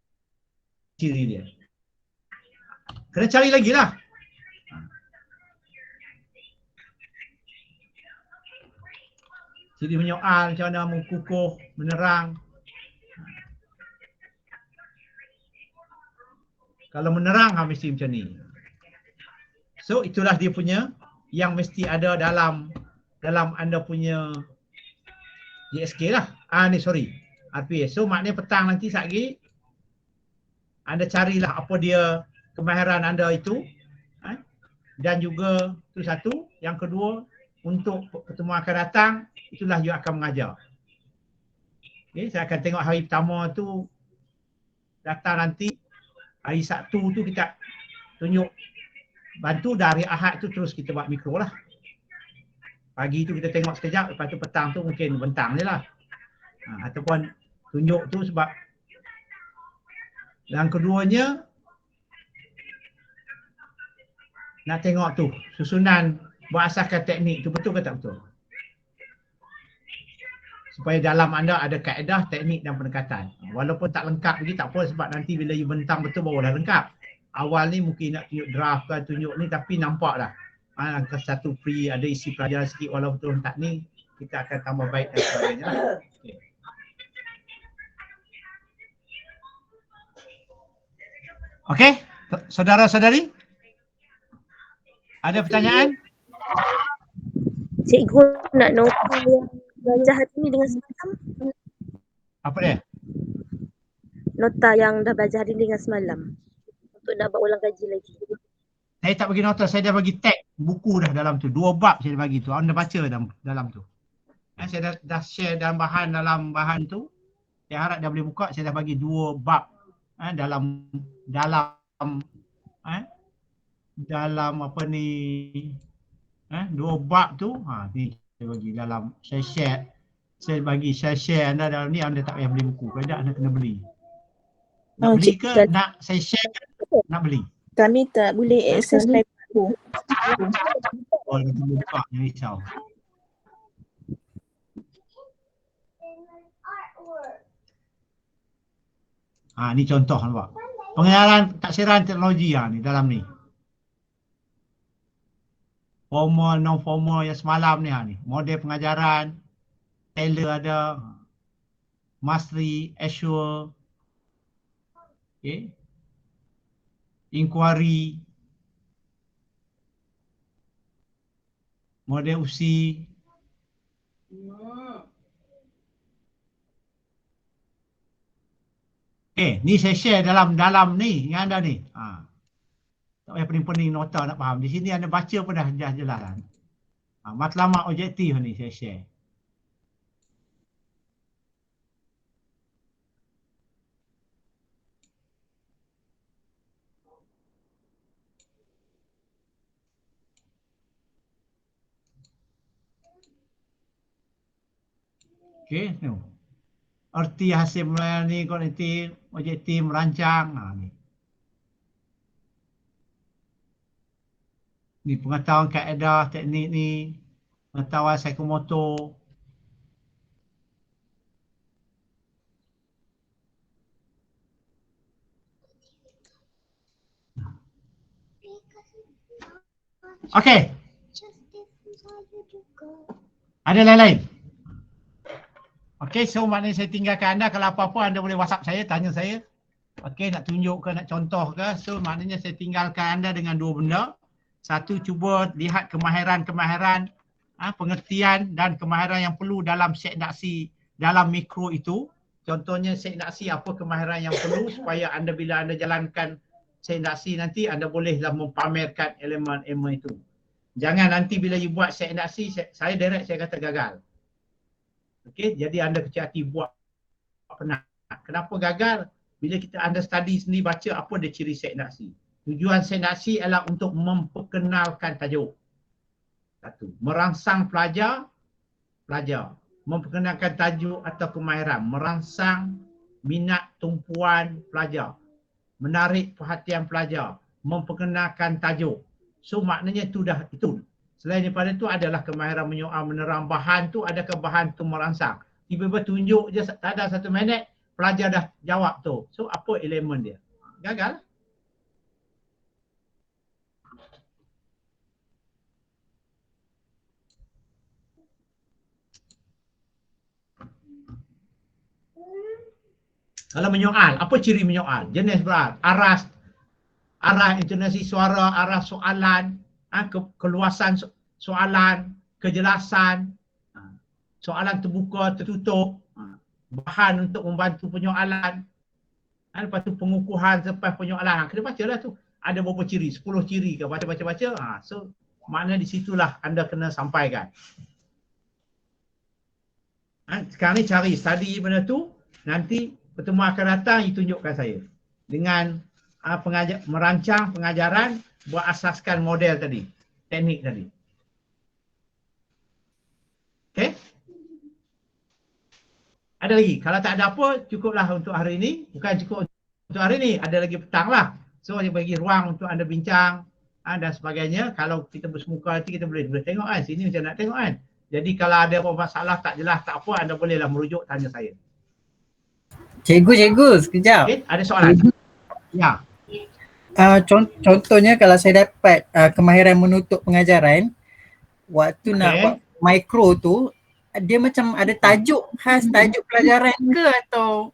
dia. Kena cari lagi lah. Ciri menyoal, macam mana mengukur, menerang. Kalau menerang, mesti macam ni. So, itulah dia punya yang mesti ada dalam anda punya JSK lah. RPS. So, maknanya petang nanti sekali anda carilah apa dia kemahiran anda itu. Dan juga itu satu. Yang kedua, untuk pertemuan akan datang, itulah you akan mengajar. Okay, saya akan tengok hari pertama tu datang nanti. Hari Sabtu tu kita tunjuk bantu, dari Ahad tu terus kita buat mikro lah. Pagi tu kita tengok sekejap, lepas tu petang tu mungkin bentang je lah. Ataupun tunjuk tu sebab yang keduanya nak tengok tu susunan berasaskan teknik tu betul ke tak betul. Supaya dalam anda ada kaedah, teknik dan pendekatan. Walaupun tak lengkap lagi tak apa, sebab nanti bila you bentang betul barulah lengkap. Awal ni mungkin nak tunjuk draft kan, tunjuk ni, tapi nampak dah. Langkah satu free, ada isi pelajaran sikit walaupun betul tak ni, kita akan tambah baik dan sebagainya lah. Okey, saudara-saudari? Ada pertanyaan? Cikgu nak nota yang belajar hari ni dengan semalam. Apa dia? Nota yang dah belajar hari ni dengan semalam. Untuk nak buat ulang kaji lagi. Saya tak bagi nota, saya dah bagi tag buku dah dalam tu. 2 bab saya dah bagi tu. Anda baca dalam tu. Saya dah share dalam bahan tu. Saya harap dah boleh buka. Saya dah bagi 2 bab dalam apa ni, 2 bab tu. Ni saya bagi dalam, saya share anda dalam ni. Anda tak payah beli buku. Kalau tak anda kena beli. Nak beli ke nak saya share, nak beli? Kami tak boleh akses buku. Oh, kita buka, jangan risau. Ni contoh nampak. Pengenalan taksiran teknologi ni dalam ni. Formal, non formal yang semalam ni. Model pengajaran, Taylor ada, Mastery, Azure, okay. Inquiry, model USI. Ni saya share dalam ni yang anda ni. Tak payah pening-pening nota nak faham. Di sini anda baca pun dah jelas. Matlamat objektif ni saya share. Okey, tengok. Erti hasil melayani kognitif, objektif merancang. Ni. Ni pengetahuan kaedah teknik ni, pengetahuan psikomotor. Okey. Ada lain-lain? Okey, so maknanya saya tinggalkan anda. Kalau apa-apa anda boleh WhatsApp saya, tanya saya. Okey, nak tunjuk ke, nak contoh ke. So maknanya saya tinggalkan anda dengan dua benda. Satu, cuba lihat kemahiran-kemahiran, pengertian dan kemahiran yang perlu dalam set naksi dalam mikro itu. Contohnya set naksi, apa kemahiran yang perlu supaya anda bila anda jalankan set naksi nanti anda bolehlah mempamerkan elemen-elemen itu. Jangan nanti bila you buat set naksi, saya direct saya kata gagal. Okey, jadi anda kecil hati buat penat. Kenapa gagal? Bila kita anda study sendiri, baca apa dia ciri set naksi. Tujuan set naksi adalah untuk memperkenalkan tajuk. Satu, merangsang pelajar. Memperkenalkan tajuk atau kemahiran. Merangsang minat tumpuan pelajar. Menarik perhatian pelajar. Memperkenalkan tajuk. So maknanya itu dah itu. Selain daripada itu adalah kemahiran menyoal, menerang bahan tu, adakah bahan tu merangsang. Tiba-tiba tunjuk je tak ada 1 minit, pelajar dah jawab tu. So apa elemen dia? Gagal. Kalau menyoal, apa ciri menyoal? Jenis berat, arah intonasi suara, arah soalan, keluasan soalan, kejelasan, soalan terbuka, tertutup, bahan untuk membantu penyoalan, lepas tu pengukuhan selepas penyoalan. Kena baca lah tu. Ada berapa ciri? 10 ciri ke? Baca. So makna di situlah anda kena sampaikan. Sekarang ni cari study benda tu. Nanti pertemuan akan datang, you tunjukkan saya. Dengan merancang pengajaran berasaskan model tadi. Teknik tadi. Okay? Ada lagi? Kalau tak ada apa, cukuplah untuk hari ini. Bukan cukup untuk hari ini, ada lagi petang lah. So, dia bagi ruang untuk anda bincang dan sebagainya. Kalau kita bersemuka nanti, kita boleh tengok kan. Sini macam nak tengok kan. Jadi kalau ada apa masalah, tak jelas, tak apa, anda bolehlah merujuk, tanya saya. Cikgu, sekejap. Okay, ada soalan? Ya. Contohnya kalau saya dapat kemahiran menutup pengajaran, waktu nak buat mikro tu, dia macam ada tajuk khas, tajuk pelajaran ke atau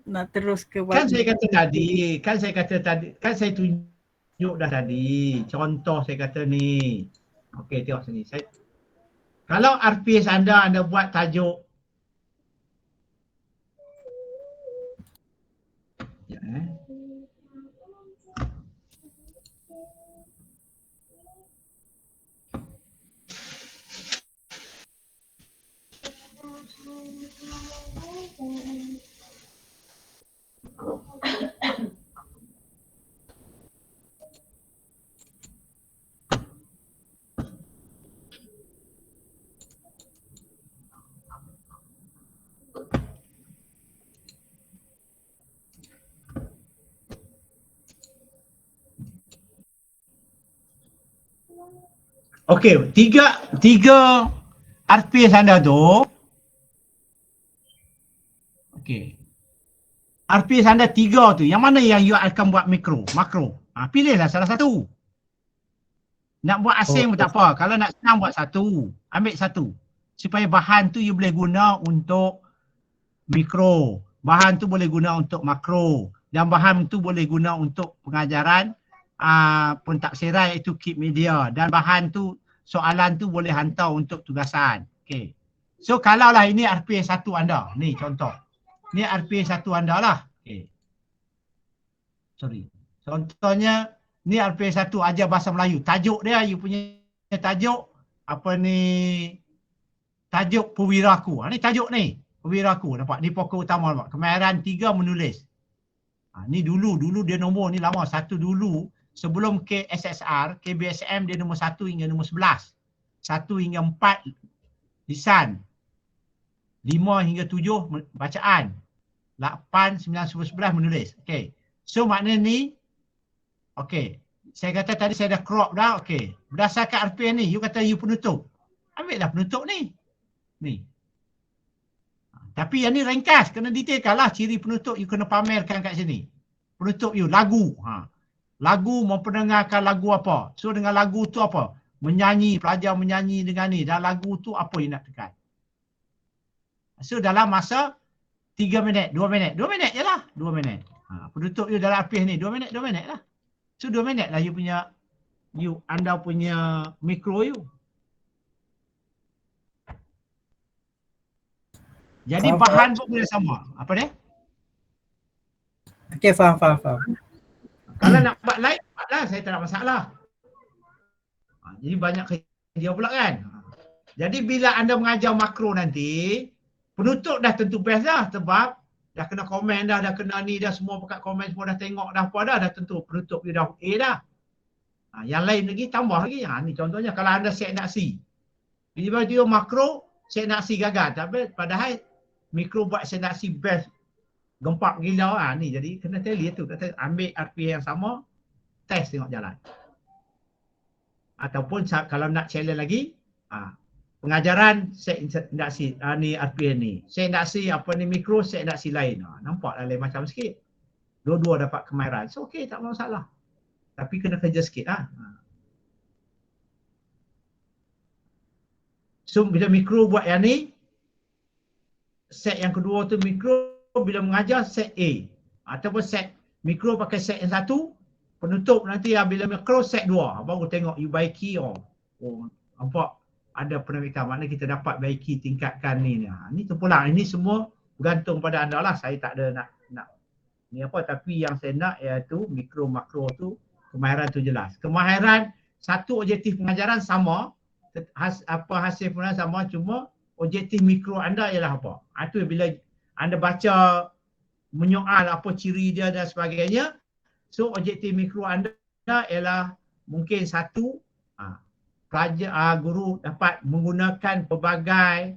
nak terus ke Kan saya kata tadi, kan saya tunjuk dah tadi. Contoh saya kata ni. Okey, tengok sini. Kalau RPS anda buat tajuk okey, tiga RPS anda tu. Okey. RPS anda 3 tu, yang mana yang you akan buat makro? Pilihlah salah satu. Nak buat asing pun tak apa. Kalau nak senang buat satu. Ambil satu. Supaya bahan tu you boleh guna untuk mikro. Bahan tu boleh guna untuk makro. Dan bahan tu boleh guna untuk pengajaran pentaksiran iaitu keep media. Dan bahan tu, soalan tu boleh hantar untuk tugasan. Okay. So kalaulah ini RPS 1 anda. Ni contoh. Ni RPS 1 anda lah. Okay. Sorry. Contohnya ni RPS 1 ajar bahasa Melayu. Tajuk dia, you punya tajuk apa ni? Tajuk Perwiraku. Ni tajuk ni. Perwiraku. Nampak? Ni pokok utama nampak. Kemahiran 3 menulis. Ni dulu dia nombor ni lama. 1 dulu. Sebelum KSSR, KBSM dia nombor 1 hingga nombor 11. 1 hingga 4 lisan. 5 hingga 7 bacaan. 8, 9, 10, 11 menulis. Okey. So maknanya ni, okey. Saya kata tadi saya dah crop dah. Okey. Berdasarkan RPS ni, you kata you penutup. Ambil dah penutup ni. Ni. Tapi yang ni ringkas. Kena detailkan lah ciri penutup you kena pamerkan kat sini. Penutup you, lagu. Lagu, memperdengarkan lagu apa. So dengan lagu tu apa? Menyanyi, pelajar menyanyi dengan ni. Dan lagu tu apa you nak tekan. So dalam masa 3 minit, 2 minit. 2 minit je lah. 2 minit. Penutup you dalam RPH ni 2 minit, 2 minit lah. So 2 minit lah anda punya mikro you. Jadi bahan pun boleh sama. Apa dia? Okey, faham. Kalau nak buat live, buatlah. Saya tak ada masalah. Jadi banyak kerja pula kan. Jadi bila anda mengajar makro nanti, penutup dah tentu best dah. Sebab dah kena komen dah kena ni dah, semua pekat komen semua dah tengok dah apa dah tentu penutup you dah A dah. Yang lain lagi tambah lagi. Ni contohnya kalau anda set nak C. Bila dia makro, set nak C gagal. Tapi padahal mikro buat set nak C best. Gempak gila ni jadi kena tally tu. Kata ambil RPA yang sama, test tengok jalan. Ataupun kalau nak challenge lagi, pengajaran set nak C ni RPA ni. Set nak C apa ni mikro, set nak C lain. Nampaklah lain macam sikit. Dua-dua dapat kemahiran. So okey, tak masalah. Tapi kena kerja sikit lah. So bila mikro buat yang ni, set yang kedua tu mikro, bila mengajar set A. Ataupun set mikro pakai set yang satu, penutup nanti bila mikro set 2. Baru tengok you baiki. Nampak ada penampilan. Maknanya kita dapat baiki tingkatkan ni. Ni terpulang. Ini semua bergantung pada anda lah. Saya tak ada nak ni apa. Tapi yang saya nak iaitu mikro makro tu, kemahiran tu jelas. Kemahiran satu objektif pengajaran sama. Hasil pengajaran sama, cuma objektif mikro anda ialah apa. Itu bila anda baca menyoal apa ciri dia dan sebagainya. So objektif mikro anda ialah mungkin satu, pelajar guru dapat menggunakan pelbagai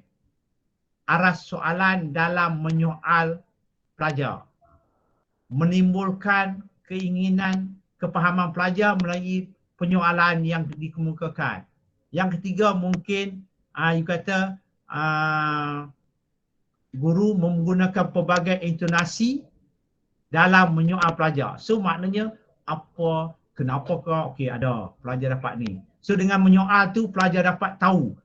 aras soalan dalam menyoal pelajar. Menimbulkan keinginan kepahaman pelajar melalui penyoalan yang dikemukakan. Yang ketiga mungkin you kata guru menggunakan pelbagai intonasi dalam menyoal pelajar. So maknanya kenapakah ada pelajar dapat ni. So dengan menyoal tu pelajar dapat tahu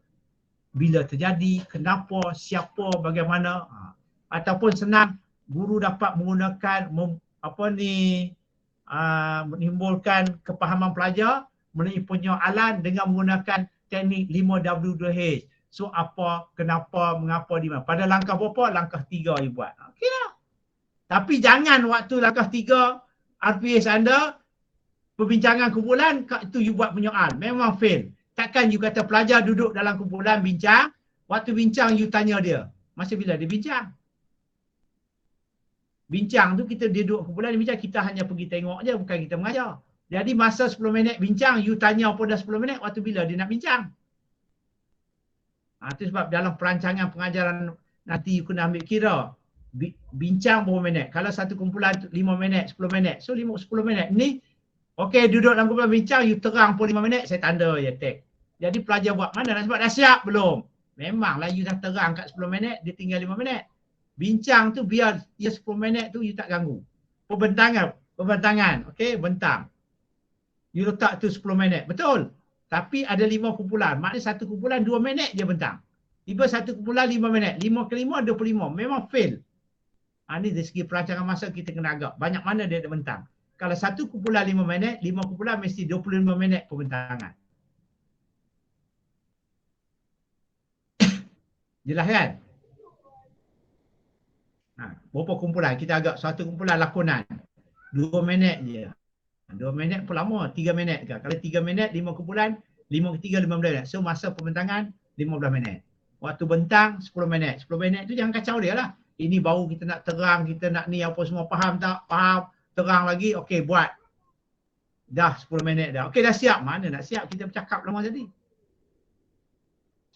bila terjadi, kenapa, siapa, bagaimana. Ataupun senang guru dapat menggunakan menimbulkan kepahaman pelajar melalui penyoalan dengan menggunakan teknik 5W2H. So apa, kenapa, mengapa, di mana. Pada langkah berapa? Langkah 3 you buat. Okey lah. Tapi jangan waktu langkah 3 RPS anda, perbincangan kumpulan, itu you buat penyoal. Memang fail. Takkan you kata pelajar duduk dalam kumpulan bincang, waktu bincang you tanya dia. Masa bila dia bincang? Bincang tu dia duduk kumpulan, dia bincang, kita hanya pergi tengok je, bukan kita mengajar. Jadi masa 10 minit bincang, you tanya apa dah 10 minit, waktu bila dia nak bincang? Itu sebab dalam perancangan pengajaran nanti you kena ambil kira bincang berapa minit. Kalau satu kumpulan 5 minit, 10 minit. So 10 minit ni okey, duduk dalam kumpulan bincang, you terang pun 5 minit, saya tanda je tag. Jadi pelajar buat mana? Sebab dah siap belum? Memanglah you dah terang kat 10 minit, dia tinggal 5 minit. Bincang tu biar dia 10 minit tu you tak ganggu. Perbentangan. Okey, bentang. You letak tu 10 minit. Betul. Tapi ada 5 kumpulan. Maknanya satu kumpulan 2 minit je bentang. Tiba satu kumpulan 5 minit. 5 ke 5, 25. Memang fail. Ni dari segi perancangan masa kita kena agak. Banyak mana dia ada bentang. Kalau satu kumpulan 5 minit, 5 kumpulan mesti 25 minit pembentangan. Jelas kan? Berapa kumpulan? Kita agak satu kumpulan lakonan. 2 minit je. 2 minit pun lama, 3 minit ke. Kalau 3 minit, 5 kumpulan, 5 ke 3, 15 minit. So masa pembentangan, 15 minit. Waktu bentang, 10 minit. 10 minit tu jangan kacau dia lah. Ini baru kita nak terang, kita nak ni apa semua, faham tak? Faham. Terang lagi, okey buat. Dah 10 minit dah. Okey dah siap. Mana nak siap? Kita bercakap lama tadi.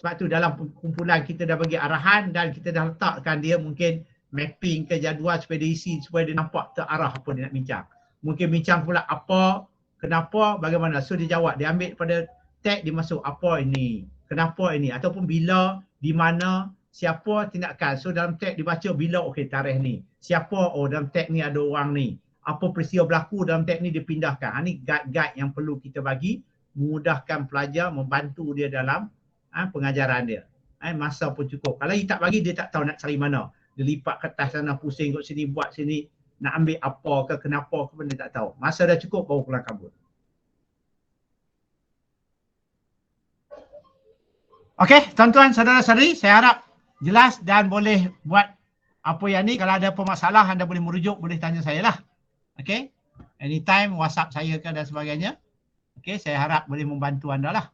Sebab tu dalam kumpulan kita dah bagi arahan dan kita dah letakkan dia mungkin mapping ke jadual supaya dia isi, supaya dia nampak terarah apa dia nak bincang. Mungkin bincang pula apa, kenapa, bagaimana. So dia jawab, dia ambil pada tag, dia masuk apa ini, kenapa ini, ataupun bila, di mana, siapa, tindakan. So dalam tag dibaca bila, okey tarikh ni. Siapa, dalam tag ni ada orang ni. Apa peristiwa berlaku dalam tag ni dia pindahkan. Ini guide-guide yang perlu kita bagi, memudahkan pelajar, membantu dia dalam pengajaran dia. Masa pun cukup. Kalau dia tak bagi, dia tak tahu nak cari mana. dia lipat kertas sana, pusing kat sini, buat sini, nak ambil apa ke, kenapa ke, benda tak tahu. Masa dah cukup baru keluar kabut. Okey, tuan-tuan, saudara-saudari, saya harap jelas dan boleh buat apa yang ni. Kalau ada apa masalah, anda boleh merujuk, boleh tanya saya lah. Okey, anytime WhatsApp saya ke dan sebagainya. Okey, saya harap boleh membantu anda lah.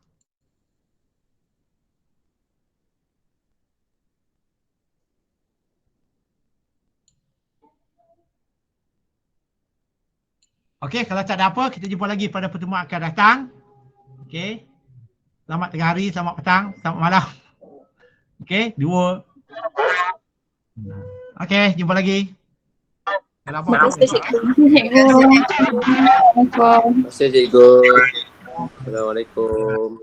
Okey, kalau tak ada apa, kita jumpa lagi pada pertemuan akan datang. Okey. Selamat tengah hari, selamat petang, selamat malam. Okey, 2. Okey, jumpa lagi. Kalau apa? Terima kasih cikgu. Assalamualaikum.